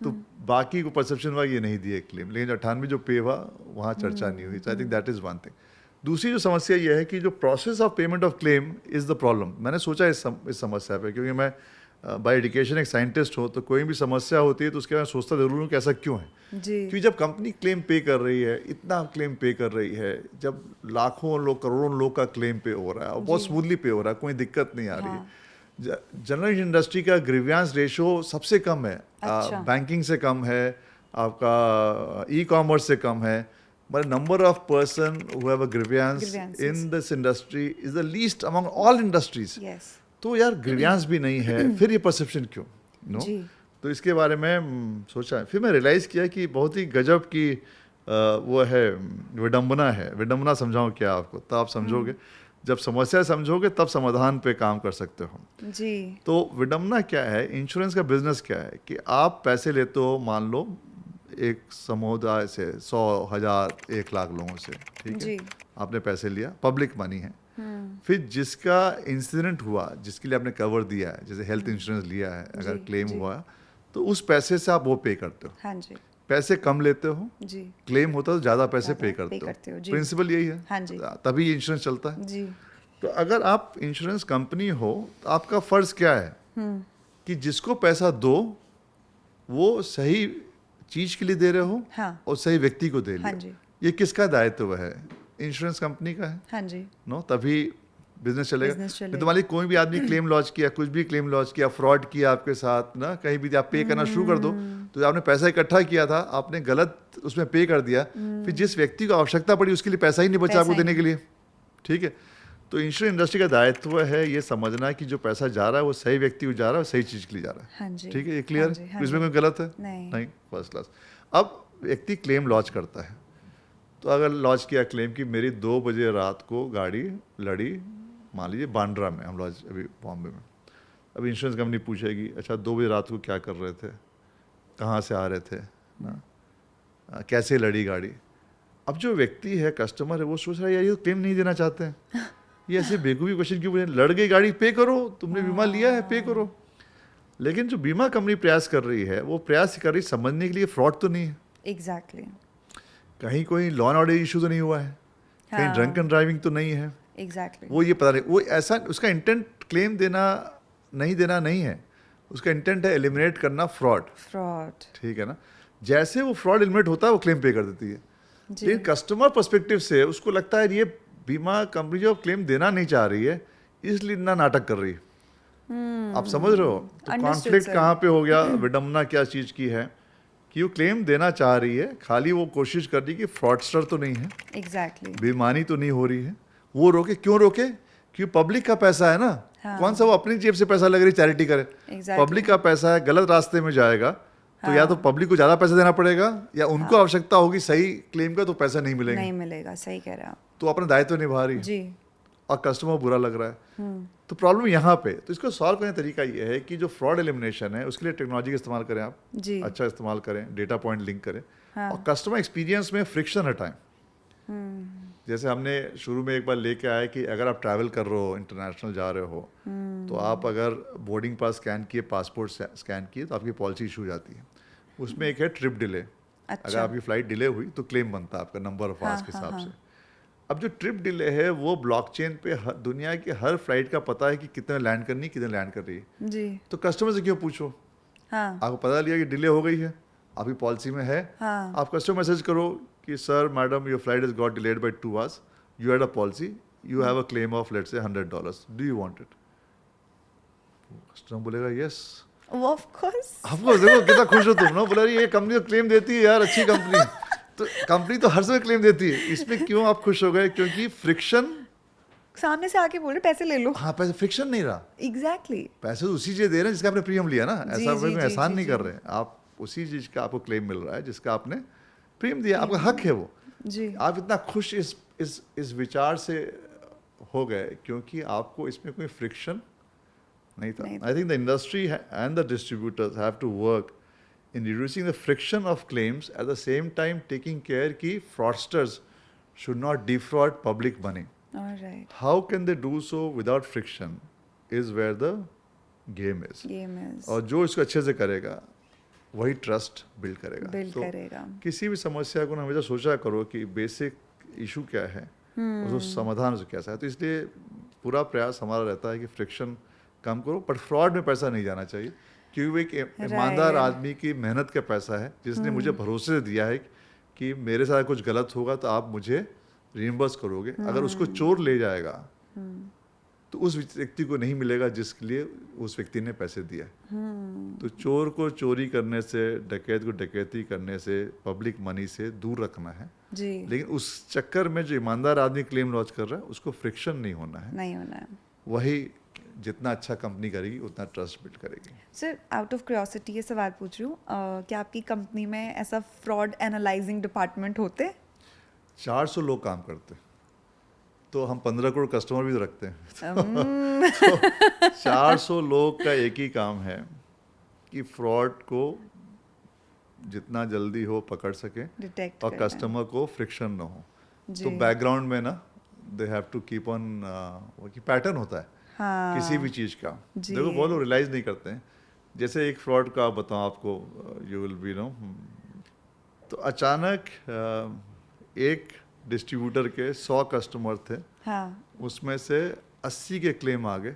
तो बाकी को परसेप्शन हुआ ये नहीं दिए क्लेम, लेकिन 98 जो पे हुआ वहाँ चर्चा नहीं हुई। I think that is one thing. दूसरी जो समस्या ये है कि जो process of payment of claim is the problem. मैंने सोचा इस समस्या पे, क्योंकि मैं बाय एजुकेशन एक साइंटिस्ट हूँ, तो कोई भी समस्या होती है तो उसके बारे में सोचता ज़रूर हूँ कि ऐसा क्यों है। जी क्योंकि जब कंपनी क्लेम पे कर रही है, इतना क्लेम पे कर रही है, जब लाखों लोग करोड़ों लोग का क्लेम पे हो रहा है और बहुत स्मूथली पे हो रहा है, कोई दिक्कत नहीं आ रही है। जनरल इंडस्ट्री का ग्रीवियंस रेशो सबसे कम है, अच्छा। बैंकिंग से कम है, आपका ई कॉमर्स से कम है, but number of person who have a grievance in this industry is the least among all industries. Yes तो यार ग्रीवियंस भी नहीं है, फिर ये परसेप्शन क्यों? नो जी तो इसके बारे में सोचा, फिर मैं रियलाइज़ किया कि बहुत ही गजब की वो है, विडंबना है। विडंबना समझाऊं क्या आपको, तो आप समझोगे, जब समस्या समझोगे तब समाधान पे काम कर सकते हो। जी तो विडंबना क्या है, इंश्योरेंस का बिजनेस क्या है कि आप पैसे लेते हो, मान लो एक समुदाय से 100, 1000, 1 लाख लोगों से, ठीक जी है, आपने पैसे लिया, पब्लिक मनी है। फिर जिसका इंसिडेंट हुआ, जिसके लिए आपने कवर दिया है, जैसे हेल्थ इंश्योरेंस लिया है, अगर जी, क्लेम जी। हुआ तो उस पैसे से आप वो पे करते हो। हाँ जी पैसे कम लेते हो, जी क्लेम होता है तो ज़्यादा पैसे ज़्यादा पे पे करते करते हो, हो। जी। प्रिंसिपल यही है, हाँ जी। तभी इंश्योरेंस चलता है। जी तो अगर आप इंश्योरेंस कंपनी हो तो आपका फ़र्ज़ क्या है कि जिसको पैसा दो वो सही चीज़ के लिए दे रहे हो हाँ और सही व्यक्ति को दे हाँ लिया। जी ये किसका दायित्व है? इंश्योरेंस कंपनी का है, हाँ जी नो, तभी बिजनेस चलेगा। Business चलेगा। नहीं तो मान लीजिए कोई भी आदमी क्लेम लॉन्च किया, कुछ भी क्लेम लॉन्च किया, फ्रॉड किया आपके साथ ना, कहीं भी आप पे करना शुरू कर दो, तो आपने पैसा इकट्ठा किया था, आपने गलत उसमें पे कर दिया, फिर जिस व्यक्ति को आवश्यकता पड़ी उसके लिए पैसा ही नहीं बचा पैसा आपको ही देने के लिए, ठीक है। तो इंश्योरेंस इंडस्ट्री का दायित्व है ये समझना कि जो पैसा जा रहा है वो सही व्यक्ति को जा रहा है और सही चीज़ के लिए जा रहा है, हाँ जी ठीक है। ये क्लियर हाँ जी, है, हाँ इसमें जी। कोई गलत है नहीं फर्स्ट क्लास। अब व्यक्ति क्लेम लॉन्च करता है, तो अगर लॉन्च किया क्लेम कि मेरी 2 बजे रात को गाड़ी लड़ी, मान लीजिए बांद्रा में, हम लॉन्च अभी बॉम्बे में, अब इंश्योरेंस कंपनी पूछेगी अच्छा 2 बजे रात को क्या कर रहे थे, कहाँ से आ रहे थे ना, कैसे लड़ी गाड़ी। अब जो व्यक्ति है, कस्टमर है, वो सोच रहा है यार ये तो क्लेम नहीं देना चाहते हैं, ये ऐसे बेवकूफ़ी क्वेश्चन क्यों पूछे, लड़ गई गाड़ी, पे करो, तुमने बीमा लिया है, पे करो। लेकिन जो बीमा कंपनी प्रयास कर रही है, वो प्रयास कर रही है समझने के लिए फ्रॉड तो नहीं है, एग्जैक्टली कहीं कोई लॉ एंड ऑर्डर इशू तो नहीं हुआ है, कहीं हाँ। ड्रंक एंड ड्राइविंग तो नहीं है, एग्जैक्टली वो ये पता नहीं, वो ऐसा उसका इंटेंट क्लेम देना नहीं है, उसका इंटेंट है एलिमिनेट करना फ्रॉड, फ्रॉड ठीक है ना। जैसे वो फ्रॉड एलिमिनेट होता है वो क्लेम पे कर देती है, जी लेकिन कस्टमर पर्सपेक्टिव से उसको लगता है ये बीमा कंपनी जो क्लेम देना नहीं चाह रही है इसलिए इतना नाटक कर रही है। आप समझ रहे हो, तो Understood, कॉन्फ्लिक्ट sir. कहाँ पे हो गया, विडंबना क्या चीज़ की है कि वो क्लेम देना चाह रही है, खाली वो कोशिश कर रही है कि फ्रॉडस्टर तो नहीं है, एग्जैक्टली। बेईमानी तो नहीं हो रही है। वो रोके, क्यों रोके? क्योंकि पब्लिक का पैसा है ना। हाँ। कौन सा वो अपनी जेब से पैसा लग रही चैरिटी करे? Exactly. पब्लिक का पैसा है, गलत रास्ते में जाएगा तो या तो पब्लिक को ज़्यादा पैसा देना पड़ेगा, या उनको आवश्यकता होगी सही क्लेम का तो पैसा नहीं मिलेगा। नहीं मिलेगा, सही कह रहे हैं आप तो अपना दायित्व निभा रही है जी। और कस्टमर को बुरा लग रहा है। तो प्रॉब्लम यहाँ पे, तो इसको सॉल्व करने का तरीका ये है कि जो फ्रॉड एलिमिनेशन है उसके लिए टेक्नोलॉजी का इस्तेमाल करें आप, जी। अच्छा इस्तेमाल करें, डेटा पॉइंट लिंक करें, हाँ। और कस्टमर एक्सपीरियंस में फ्रिक्शन हटाएं। जैसे हमने शुरू में एक बार लेके आए कि अगर आप ट्रैवल कर रहे हो, इंटरनेशनल जा रहे हो, तो आप अगर बोर्डिंग पास स्कैन किए, पासपोर्ट स्कैन किए, तो आपकी पॉलिसी इशू हो जाती है। उसमें एक है ट्रिप डिले। अगर आपकी फ्लाइट डिले हुई तो क्लेम बनता है आपका नंबर ऑफ आवर्स के हिसाब से। अब जो ट्रिप डिले है वो ब्लॉकचेन पे दुनिया की हर फ्लाइट का पता है कि कितने लैंड करनी, कितने लैंड कर रही है जी। तो कस्टमर से क्यों पूछो? हाँ। आपको पता लिया कि डिले हो गई है, आपकी पॉलिसी में है, हाँ। आप कस्टमर मैसेज करो कि sir madam your flight is got delayed by 2 hours, you had a policy, you have a claim of let's say $100, do you want it? Customer बोलेगा यस ऑफ कोर्स। ऑफकोर्स। देखो कितना खुश हो तुम ना, बोला ये कंपनी तो क्लेम देती है यार, अच्छी कंपनी। तो कंपनी तो हर समय क्लेम देती है, इसमें क्यों आप खुश हो गए? क्योंकि फ्रिक्शन, सामने से आके बोल रहे पैसे ले लो। हाँ पैसे, फ्रिक्शन नहीं रहा। एग्जैक्टली। पैसे तो उसी चीज दे रहे हैं जिसका आपने प्रीमियम लिया ना, जी, ऐसा जी, कोई जी, एहसान जी, नहीं जी। कर रहे हैं आप, उसी चीज का आपको क्लेम मिल रहा है जिसका आपने प्रीमियम दिया, आपका हक है वो। जी। आप इतना खुश इस विचार से हो गए क्योंकि आपको इसमें कोई फ्रिक्शन नहीं था। नहीं था। I think the industry and the distributors have to work in reducing the friction of claims, at the same time taking care कि fraudsters should not defraud public money. Alright. How can they do so without friction is where the game is. Game is और जो इसको अच्छे से करेगा वही trust build करेगा। Build तो करेगा। किसी भी समस्या को ना हमेशा सोचा करो कि बेसिक इशू क्या है, उसको समाधान उसको कैसा है। तो इसलिए पूरा प्रयास हमारा रहता है कि फ्रिक्शन कम करो, पर फ्रॉड में पैसा नहीं जाना चाहिए, क्योंकि वो एक ईमानदार Right. आदमी की मेहनत का पैसा है जिसने मुझे भरोसे से दिया है कि मेरे साथ कुछ गलत होगा तो आप मुझे रिइम्बर्स करोगे। अगर उसको चोर ले जाएगा तो उस व्यक्ति को नहीं मिलेगा जिसके लिए उस व्यक्ति ने पैसे दिया है। तो चोर को चोरी करने से, डकैत को डकैती करने से, पब्लिक मनी से दूर रखना है। जी। लेकिन उस चक्कर में जो ईमानदार आदमी क्लेम लॉन्च कर रहा है उसको फ्रिक्शन नहीं होना है। नहीं होना है। वही जितना अच्छा कंपनी करेगी उतना ट्रस्ट बिल्ड करेगी। सर, आउट ऑफ क्यूरियोसिटी ये सवाल पूछ रही हूँ, क्या आपकी कंपनी में ऐसा फ्रॉड एनालाइजिंग डिपार्टमेंट होते? 400 लोग काम करते हैं, तो हम 15 करोड़ कस्टमर भी तो रखते हैं। तो 400 लोग का एक ही काम है कि फ्रॉड को जितना जल्दी हो पकड़ सके डिटेक्ट और कस्टमर को फ्रिक्शन ना हो। जी। तो बैकग्राउंड में ना they have to keep on, कि पैटर्न होता है हाँ। किसी भी चीज़ का। जी। देखो बहुत लोग रियलाइज़ नहीं करते हैं। जैसे एक फ्रॉड का बताऊँ आपको, यू विल बी नो, तो अचानक एक डिस्ट्रीब्यूटर के 100 कस्टमर थे, हाँ। उसमें से 80 के क्लेम आ गए।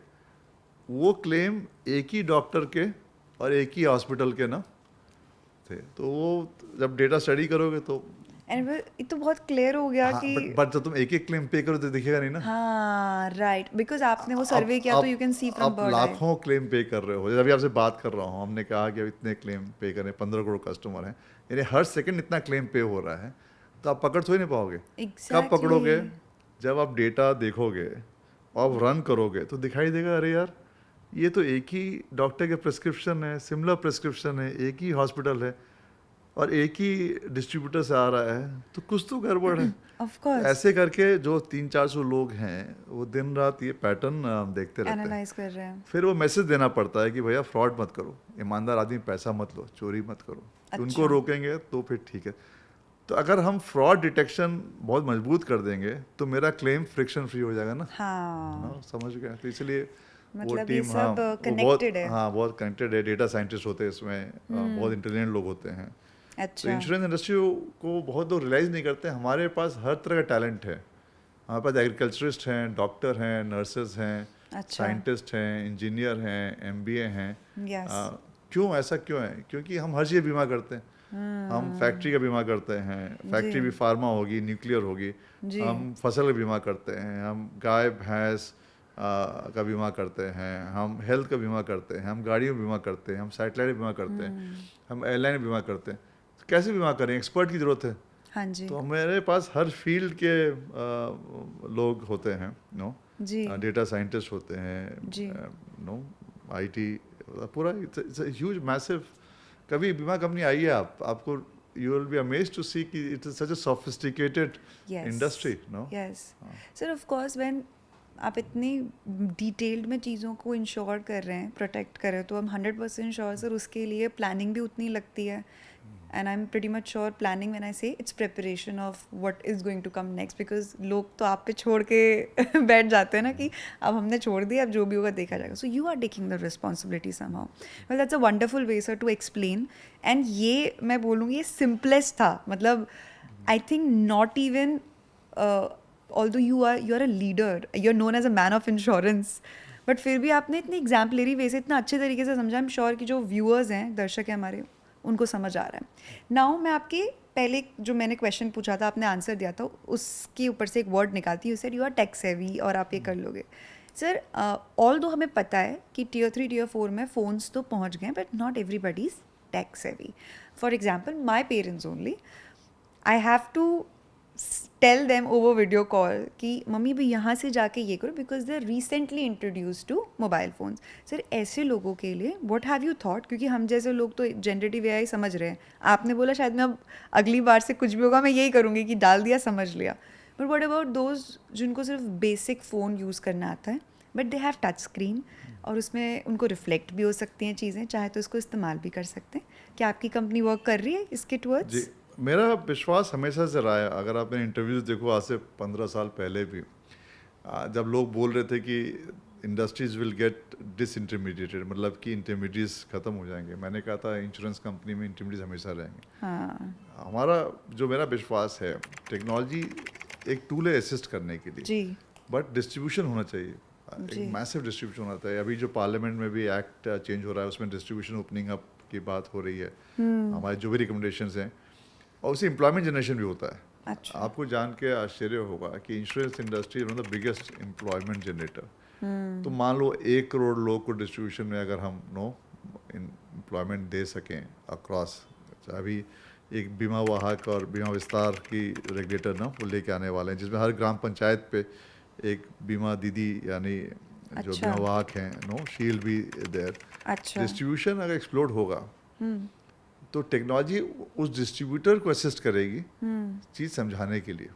वो क्लेम एक ही डॉक्टर के और एक ही हॉस्पिटल के ना थे। तो वो जब डेटा स्टडी करोगे तो एंड ये तो बहुत क्लियर हो गया हाँ, कि बट जब तुम एक एक क्लेम पे करो तो दिखेगा नहीं ना। हाँ राइट, बिकॉज आपने वो सर्वे किया तो यू कैन सी फ्रॉम आप बर्ड आई। लाखों क्लेम पे कर रहे हो। जैसे अभी आपसे बात कर रहा हूँ, हमने कहा कि अब इतने क्लेम पे करें, 15 करोड़ कस्टमर हैं, यानी हर सेकंड इतना क्लेम पे हो रहा है, तो आप पकड़ तो ही नहीं पाओगे। कब पकड़ोगे? जब आप डेटा देखोगे और रन करोगे तो दिखाई देगा, अरे यार ये तो एक ही डॉक्टर के प्रिस्क्रिप्शन है, सिमिलर प्रिस्क्रिप्शन है, एक ही हॉस्पिटल है और एक ही डिस्ट्रीब्यूटर से आ रहा है, तो कुछ तो गड़बड़ है। Of course. ऐसे करके जो 300-400 लोग हैं वो दिन रात ये पैटर्न देखते रहते हैं। एनालाइज कर रहे हैं। फिर वो मैसेज देना पड़ता है कि भैया फ्रॉड मत करो, ईमानदार आदमी पैसा मत लो, चोरी मत करो। तो उनको रोकेंगे तो फिर ठीक है। तो अगर हम फ्रॉड डिटेक्शन बहुत मजबूत कर देंगे तो मेरा क्लेम फ्रिक्शन फ्री हो जाएगा ना। हाँ। समझ गए? तो इसलिए वो मतलब ये टीम, सब हाँ वो बहुत, connected है। हाँ बहुत कनेक्टेड है। डेटा साइंटिस्ट होते हैं इसमें, बहुत इंटेलिजेंट लोग होते हैं। तो अच्छा। इंश्योरेंस इंडस्ट्री को बहुत लोग रियलाइज़ नहीं करते, हमारे पास हर तरह का टैलेंट है। हमारे पास एग्रीकल्चरिस्ट हैं, डॉक्टर हैं, नर्सेज हैं, अच्छा। साइंटिस्ट हैं, इंजीनियर हैं, MBA हैं। यस। क्यों ऐसा क्यों है? क्योंकि हम हर चीज़ बीमा करते हैं। हम फैक्ट्री का बीमा करते हैं, फैक्ट्री भी फार्मा होगी, न्यूक्लियर होगी। हम फसल का बीमा करते हैं, हम गाय भैंस का बीमा करते हैं, हम हेल्थ का बीमा करते हैं, हम गाड़ियों का बीमा करते हैं, हम सैटेलाइट बीमा करते हैं, हम एयरलाइन बीमा करते हैं। कैसे बीमा करें, एक्सपर्ट की ज़रूरत है। हाँ जी तो मेरे पास हर फील्ड के लोग होते हैं, नो, जी डेटा साइंटिस्ट होते हैं, जी नो, आईटी, पूरा इट्स ह्यूज मैसिव। कभी बीमा कंपनी आई है, आपको you will be amazed to see कि it is such a sophisticated yes industry, no. Yes sir of course when आप इतनी डिटेल्ड में चीज़ों को इंश्योर कर रहे हैं, प्रोटेक्ट कर रहे हैं, तो हम 100% श्योर सर उसके लिए प्लानिंग भी उतनी लगती है। And I am pretty much sure planning when I say it's preparation of what is going to come next, because लोग तो आप पे छोड़ के बैठ जाते हैं ना कि अब हमने छोड़ दिया, अब जो भी होगा देखा जाएगा। So you are taking the responsibility somehow. Well that's a wonderful way sir to explain. And ये मैं बोलूँगी ये सिंपलेस्ट था, मतलब I think not even although you're a leader, you're known as a man of insurance, but फिर भी आपने इतनी एग्जाम्पलरी वे से इतना अच्छे तरीके से समझा, आई एम श्योर कि जो व्यूअर्स हैं, दर्शक हैं हमारे, उनको समझ आ रहा है। नाउ मैं आपके पहले जो मैंने क्वेश्चन पूछा था, आपने आंसर दिया था, उसके ऊपर से एक वर्ड निकालती हूँ, sir you are tech savvy और आप ये कर लोगे। सर ऑल दो हमें पता है कि टियर 3 टियर 4 में फ़ोन्स तो पहुँच गए, but not everybody is tech savvy. For example my parents only, I have to tell them over video call कि मम्मी भी यहाँ से जाके ये करो, because they are recently introduce to mobile phones. Sir ऐसे लोगों के लिए व्हाट हैव यू थॉट, क्योंकि हम जैसे लोग तो जनरेटिव एआई समझ रहे हैं, आपने बोला शायद मैं अब अगली बार से कुछ भी होगा मैं यही करूँगी कि डाल दिया समझ लिया, बट व्हाट अबाउट दोज जिनको सिर्फ बेसिक फ़ोन यूज़ करना आता है, but they have touch screen और उसमें उनको रिफ्लेक्ट भी हो सकती हैं चीज़ें, चाहे तो इसको इस्तेमाल भी कर सकते हैं। क्या आपकी कंपनी वर्क कर रही है इसके टुवर्ड्स? जी, मेरा विश्वास हमेशा से रहा है। अगर आपने इंटरव्यूज़ देखो आज से 15 साल पहले भी, जब लोग बोल रहे थे कि इंडस्ट्रीज विल गेट डिसइंटरमीडिएटेड, मतलब कि इंटरमीडिएट्स ख़त्म हो जाएंगे, मैंने कहा था इंश्योरेंस कंपनी में इंटरमीडिएट्स हमेशा रहेंगे। हाँ हमारा जो मेरा विश्वास है, टेक्नोलॉजी एक टूल है असिस्ट करने के लिए, जी बट डिस्ट्रीब्यूशन होना चाहिए, जी। एक मैसिव डिस्ट्रीब्यूशन होता है। अभी जो पार्लियामेंट में भी एक्ट चेंज हो रहा है, उसमें डिस्ट्रीब्यूशन ओपनिंग अप की बात हो रही है, हमारे जो भी रिकमेंडेशंस हैं, और उससे एम्प्लॉयमेंट जनरेशन भी होता है। अच्छा आपको जान के आश्चर्य होगा कि insurance industry one of the biggest employment generator. तो मान लो 1 करोड़ लोग को डिस्ट्रीब्यूशन में अगर हम एम्प्लॉयमेंट दे सकें अक्रॉस, अभी एक बीमा वाहक और बीमा विस्तार की रेगुलेटर ना वो लेके आने वाले हैं, जिसमें हर ग्राम पंचायत पे एक बीमा दीदी यानी जो अच्छा। बीमा वाहक हैं, शी विल बी देयर। अच्छा डिस्ट्रीब्यूशन अगर एक्सप्लोड होगा तो टेक्नोलॉजी उस डिस्ट्रीब्यूटर को असिस्ट करेगी चीज़ समझाने के लिए,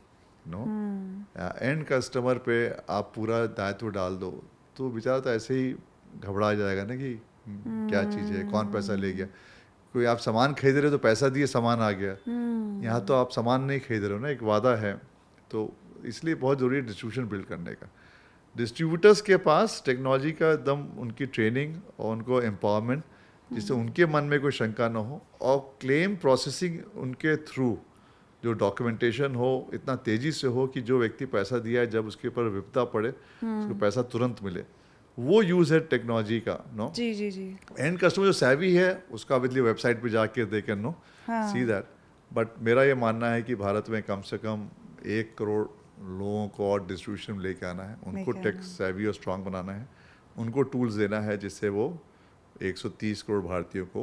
एंड कस्टमर पे आप पूरा दायित्व डाल दो तो बेचारा तो ऐसे ही घबरा जाएगा ना कि क्या चीज़ है, कौन पैसा ले गया। कोई आप सामान खरीद रहे हो तो पैसा दिए सामान आ गया, यहाँ तो आप सामान नहीं खरीद रहे हो ना, एक वादा है। तो इसलिए बहुत ज़रूरी है डिस्ट्रीब्यूशन बिल्ड करने का। डिस्ट्रीब्यूटर्स के पास टेक्नोलॉजी का एकदम उनकी ट्रेनिंग और उनको एम्पावरमेंट, जिससे उनके मन में कोई शंका ना हो, और क्लेम प्रोसेसिंग उनके थ्रू जो डॉक्यूमेंटेशन हो इतना तेज़ी से हो कि जो व्यक्ति पैसा दिया है जब उसके ऊपर विपदा पड़े उसको पैसा तुरंत मिले। वो यूज़ है टेक्नोलॉजी का, नो। जी जी जी। एंड कस्टमर जो सैवी है उसका ऑब्वियसली वेबसाइट पे जाके they can know see that. But मेरा ये मानना है कि भारत में कम से कम 1 करोड़ लोगों को और डिस्ट्रीब्यूशन लेके आना है, उनको टेक सैवी और स्ट्रांग बनाना है, उनको टूल्स देना है जिससे वो 130 करोड़ भारतीयों को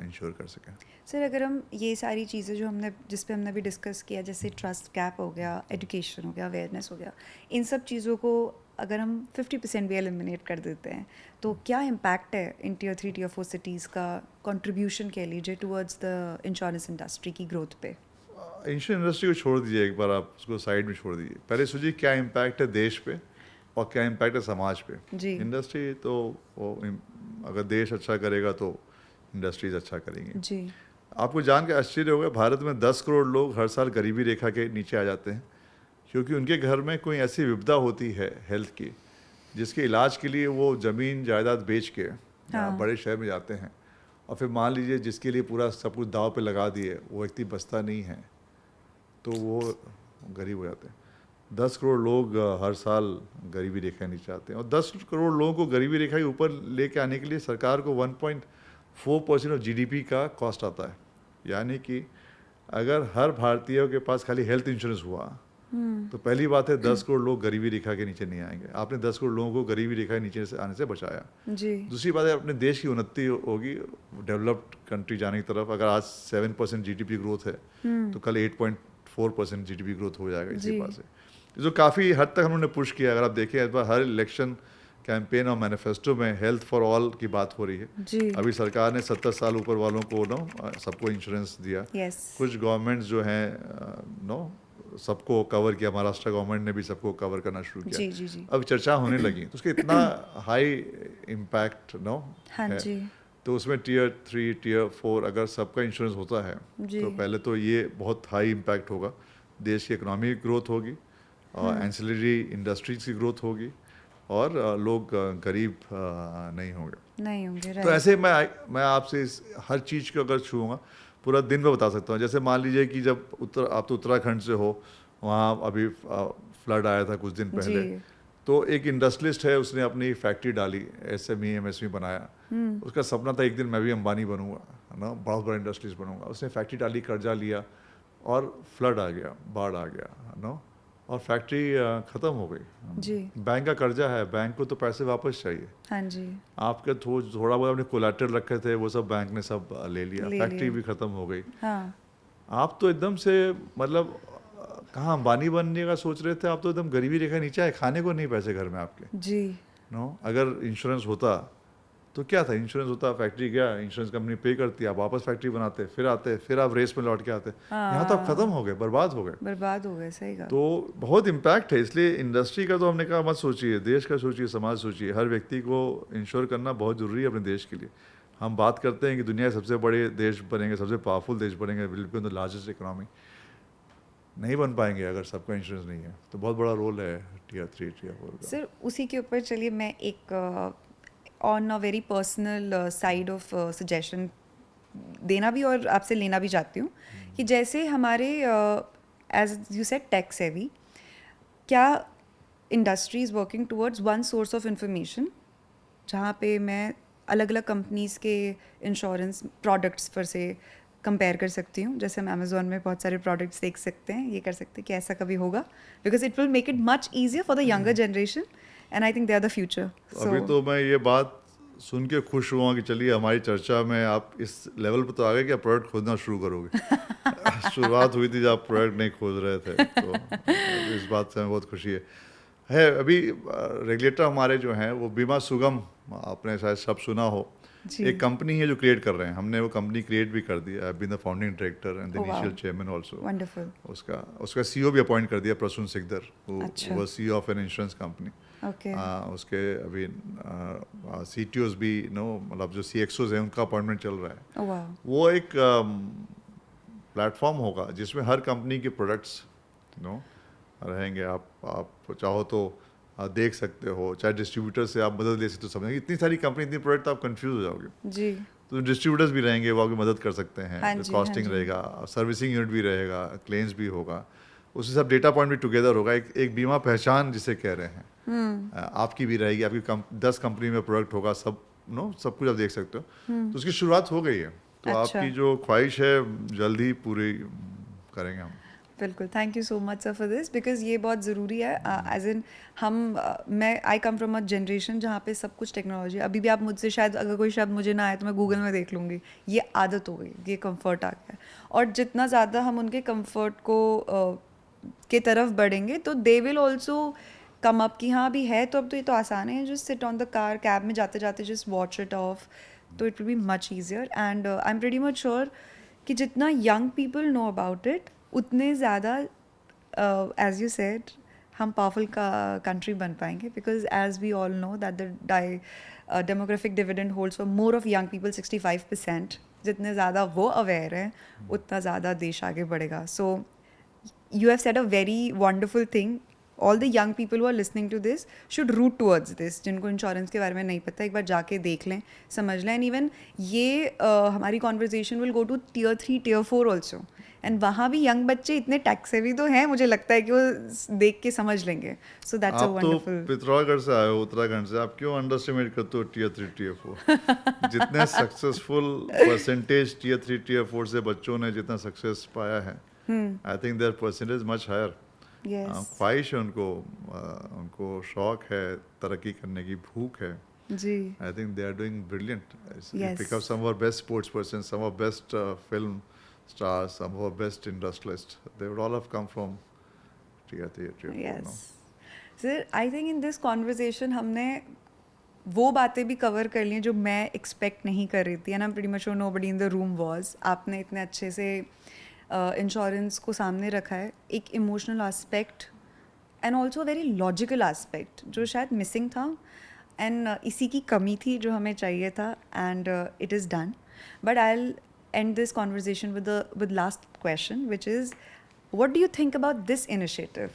इंश्योर कर सकें। सर अगर हम ये सारी चीज़ें जो हमने जिस पे हमने अभी डिस्कस किया, जैसे ट्रस्ट गैप हो गया, एजुकेशन हो गया, अवेयरनेस हो गया, इन सब चीज़ों को अगर हम 50% भी एलिमिनेट कर देते हैं तो क्या इम्पैक्ट है इन टियर 3 टियर 4 सिटीज़ का कंट्रीब्यूशन कह लीजिए टुवर्ड्स द इंश्योरेंस इंडस्ट्री की ग्रोथ पे? इंश्योरेंस इंडस्ट्री को छोड़ दीजिए, एक बार आप उसको साइड में छोड़ दीजिए, पहले सोचिए क्या इम्पैक्ट है देश पे और क्या इम्पैक्ट है समाज पे। जी। इंडस्ट्री तो वो अगर देश अच्छा करेगा तो इंडस्ट्रीज अच्छा करेंगी। जी। आपको जान के आश्चर्य होगा, भारत में 10 करोड़ लोग हर साल गरीबी रेखा के नीचे आ जाते हैं, क्योंकि उनके घर में कोई ऐसी विपदा होती है हेल्थ की जिसके इलाज के लिए वो ज़मीन जायदाद बेच के बड़े शहर में जाते हैं, और फिर मान लीजिए जिसके लिए पूरा सब कुछ दाव पे लगा दिए वो व्यक्ति बचता नहीं है तो वो गरीब हो जाते हैं। 10 करोड़ लोग हर साल गरीबी रेखा नीचे आते हैं, और 10 करोड़ लोगों को गरीबी रेखा के ऊपर लेके आने के लिए सरकार को 1.4% ऑफ जीडीपी का कॉस्ट आता है। यानी कि अगर हर भारतीय के पास खाली हेल्थ इंश्योरेंस हुआ तो पहली बात है 10 करोड़ लोग गरीबी रेखा के नीचे नहीं आएंगे, आपने 10 करोड़ लोगों को गरीबी रेखा के नीचे से आने से बचाया। जी दूसरी बात है अपने देश की उन्नति होगी डेवलप्ड कंट्री जाने की तरफ। अगर आज 7% जीडीपी ग्रोथ है तो कल 8.4% जीडीपी ग्रोथ हो जाएगा इसी जी बात से, जो काफ़ी हद तक हमने पुश किया। अगर आप देखें इस बार हर इलेक्शन कैंपेन और मैनिफेस्टो में हेल्थ फॉर ऑल की बात हो रही है। जी अभी सरकार ने 70 साल ऊपर वालों को सबको इंश्योरेंस दिया। यस कुछ गवर्नमेंट्स जो हैं सबको कवर किया, महाराष्ट्र गवर्नमेंट ने भी सबको कवर करना शुरू किया। जी जी जी अब चर्चा होने लगी तो उसका इतना हाई इम्पैक्ट हाँ है। जी तो उसमें टीयर 3 टीयर 4 अगर सबका इंश्योरेंस होता है जी तो पहले तो ये बहुत हाई इम्पैक्ट होगा, देश की इकोनॉमी ग्रोथ होगी और एंसिलरी इंडस्ट्रीज की ग्रोथ होगी और लोग गरीब नहीं होंगे। नहीं होंगे तो राइट ऐसे मैं आपसे हर चीज़ को अगर छूँगा पूरा दिन में बता सकता हूँ। जैसे मान लीजिए कि जब आप तो उत्तराखंड से हो, वहाँ अभी फ्लड आया था कुछ दिन पहले, जी तो एक इंडस्ट्रियलिस्ट है, उसने अपनी फैक्ट्री डाली, SME MSME बनाया। उसका सपना था एक दिन मैं भी अंबानी बनूंगा, है ना, बहुत बड़ा इंडस्ट्रियलिस्ट बनूंगा। उसने फैक्ट्री डाली, कर्जा लिया और फ्लड आ गया, बाढ़ आ गया, है ना, और फैक्ट्री ख़त्म हो गई। जी बैंक का कर्जा है, बैंक को तो पैसे वापस चाहिए। हाँ जी आपके थोड़ा बहुत अपने कोलेटरल रखे थे वो सब बैंक ने सब ले लिया, ले फैक्ट्री लिया। भी ख़त्म हो गई। हाँ आप तो एकदम से मतलब कहाँ अंबानी बनने का सोच रहे थे, आप तो एकदम गरीबी रेखा नीचे आए, खाने को नहीं पैसे घर में आपके। जी अगर इंश्योरेंस होता तो क्या था, इंश्योरेंस होता, फैक्ट्री गया, इंश्योरेंस कंपनी पे करती, आप वापस फैक्ट्री बनाते, फिर आते, फिर आप रेस में लौट के आते। यहाँ तो आप ख़त्म हो गए, बर्बाद हो गए। बर्बाद हो गए, सही कहा। तो बहुत इम्पैक्ट है। इसलिए इंडस्ट्री का तो हमने कहा मत सोचिए, देश का सोचिए, समाज सोचिए। हर व्यक्ति को इंश्योर करना बहुत ज़रूरी है अपने देश के लिए। हम बात करते हैं कि दुनिया के सबसे बड़े देश बनेंगे, सबसे पावरफुल देश बनेंगे, will become the largest economy, नहीं बन पाएंगे अगर सबका इंश्योरेंस नहीं है। तो बहुत बड़ा रोल है टीयर 3 टीयर 4 का। सर उसी के ऊपर चलिए मैं एक on a very personal side of suggestion देना भी और आपसे लेना भी चाहती हूँ कि जैसे हमारे as you said tech savvy, क्या industry is working towards one source of information जहाँ पे मैं अलग अलग कंपनीज़ के इंश्योरेंस प्रोडक्ट्स पर से कंपेयर कर सकती हूँ। जैसे हम अमेज़ोन में बहुत सारे प्रोडक्ट्स देख सकते हैं, ये कर सकते हैं कि ऐसा कभी होगा, because it will make it much easier for the younger generation and I think they are the future. अभी तो मैं ये बात सुन के खुश हुआ कि चलिए हमारी चर्चा में आप इस लेवल पर तो आ गए कि आप प्रोडक्ट खोजना शुरू करोगे। शुरुआत हुई थी जब आप प्रोडक्ट नहीं खोज रहे थे, तो इस बात से हमें बहुत खुशी है। अभी रेगुलेटर हमारे जो हैं वो बीमा सुगम, आपने शायद सब सुना हो, एक कंपनी है जो क्रिएट कर रहे हैं। हमने वो कंपनी क्रिएट भी कर दी, I been the founding director and the initial chairman also. Wonderful. उसका CEO भी अपॉइंट कर दिया, प्रसून सिकदर, अच्छा। वो CEO of an insurance company. Okay उसके अभी CTOs भी मतलब जो CXOs हैं उनका अपॉइंटमेंट चल रहा है। वाह। वो एक प्लेटफॉर्म होगा जिसमें हर कंपनी के प्रोडक्ट्स रहेंगे। आप चाहो तो देख सकते हो, चाहे डिस्ट्रीब्यूटर से आप मदद ले सकते हो। समझेंगे इतनी सारी कंपनी, इतनी प्रोडक्ट, आप कंफ्यूज हो जाओगे। जी तो डिस्ट्रीब्यूटर्स भी रहेंगे, वो आपकी मदद कर सकते हैं। हाँ जी, कॉस्टिंग हाँ जी। रहेगा, सर्विसिंग यूनिट भी रहेगा, क्लेम्स भी होगा, उससे सब डेटा पॉइंट भी टुगेदर होगा। एक बीमा पहचान जिसे कह रहे हैं, आपकी भी रहेगी। आपकी 10 कंपनी में प्रोडक्ट होगा, सब कुछ आप देख सकते हो। तो उसकी शुरुआत हो गई है। तो अच्छा। आपकी जो ख्वाहिश है जल्दी पूरी करेंगे हम। बिल्कुल, thank you so much sir for this, because ये बहुत ज़रूरी है। एज इन मैं आई कम फ्रॉम अ जनरेशन जहाँ पे सब कुछ टेक्नोलॉजी। अभी भी आप मुझसे शायद अगर कोई शब्द मुझे ना आए तो मैं गूगल में देख लूँगी। ये आदत हो गई, ये कंफर्ट आ गया। और जितना ज़्यादा हम उनके कंफर्ट को के तरफ बढ़ेंगे तो they will also come up कि हाँ अभी है तो अब तो ये तो आसान है, just sit on the car, cab में जाते जाते जस्ट वॉच इट ऑफ, तो it will be much easier. And I am pretty much sure कि जितना young people know about it उतने ज़्यादा एज यू सेड हम पावरफुल कंट्री बन पाएंगे, because as we all know that the demographic dividend holds for more of young people 65%। जितने ज़्यादा वो अवेयर हैं उतना ज़्यादा देश आगे बढ़ेगा। सो you have said a very wonderful thing. All the young people who are listening to this should root towards this. जिनको इंश्योरेंस के बारे में नहीं पता, एक बार जाके देख लें, समझ लें। एंड इवन ये हमारी conversation will go to tier 3 tier 4 also. And वहाँ भी यंग बच्चे इतने टैक्स सेवी तो हैं, मुझे लगता है कि वो देख के समझ लेंगे। सो दैट्स अ आप तो वंडरफुल। पिथौरागढ़ से आए हो, उत्तराखंड से, आप क्यों अंडर एस्टिमेट करते हो टीयर 3 टीयर 4? जितने सक्सेसफुल परसेंटेज टीयर 3 टीयर 4 से बच्चों ने जितना सक्सेस पाया है, I think their percentage much higher. Yes. ख्वाहिश है उनको, उनको शौक है, तरक्की करने की भूख है. जी. I think they are doing brilliant. You Yes. pick up some of our best sports persons, some of our best film stars, some of our best industrialists. They would all have come from tier 3, tier 4. No? Yes. Sir, I think in this conversation हमने वो बातें भी cover कर ली हैं जो मैं expect नहीं कर रही थी, and I am pretty much sure nobody in the room was. आपने इतने अच्छे से इंश्योरेंस को सामने रखा है, एक emotional aspect and also very logical aspect जो शायद मिसिंग था, एंड इसी की कमी थी जो हमें चाहिए था, and it is done. But I will and this conversation with last question which is, what do you think about this initiative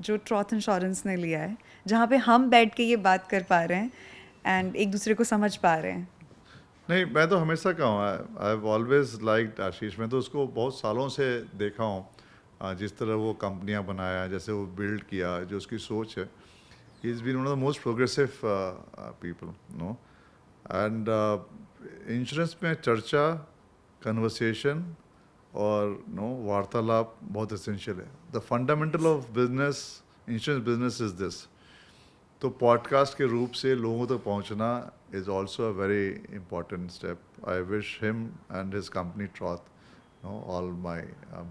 जो ट्रॉथ इंश्योरेंस ने लिया है, जहाँ पे हम बैठ के ये बात कर पा रहे हैं एंड एक दूसरे को समझ पा रहे हैं. नहीं, मैं तो हमेशा कहूँ, आई हैव ऑलवेज लाइक्ड आशीष. मैं तो उसको बहुत सालों से देखा हूँ, जिस तरह वो कंपनियाँ बनाया, जैसे वो बिल्ड किया, जो उसकी सोच है. He is been one of the most progressive people, no. And insurance में चर्चा, कन्वर्सेशन और नो वार्तालाप बहुत एसेंशियल है. The fundamental of business, insurance business is this. तो पॉडकास्ट के रूप से लोगों तक पहुंचना is also a very important step. I wish him and his company Troth all my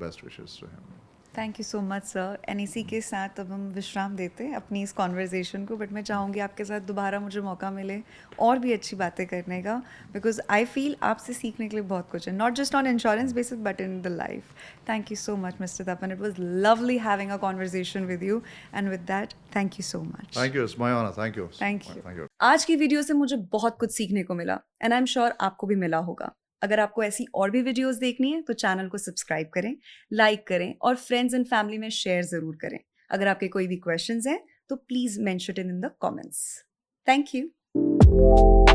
best wishes to him. Thank you so much sir. And इसी के साथ अब हम विश्राम देते हैं अपनी इस कॉन्वर्जेशन को, बट मैं चाहूँगी आपके साथ दोबारा मुझे मौका मिले और भी अच्छी बातें करने का, बिकॉज आई फील आपसे सीखने के लिए बहुत कुछ है, not just on insurance basis but in the life. Thank you so much mister Tapan. It was lovely having a conversation with you, and with that thank you so much. Thank you, it's my honour. Thank you. Thank you. आज की video से मुझे बहुत कुछ सीखने को मिला, and I am sure आपको भी मिला होगा. अगर आपको ऐसी और भी वीडियोस देखनी है तो चैनल को सब्सक्राइब करें, लाइक करें और फ्रेंड्स एंड फैमिली में शेयर ज़रूर करें. अगर आपके कोई भी क्वेश्चंस हैं तो please mention it in the comments. Thank you.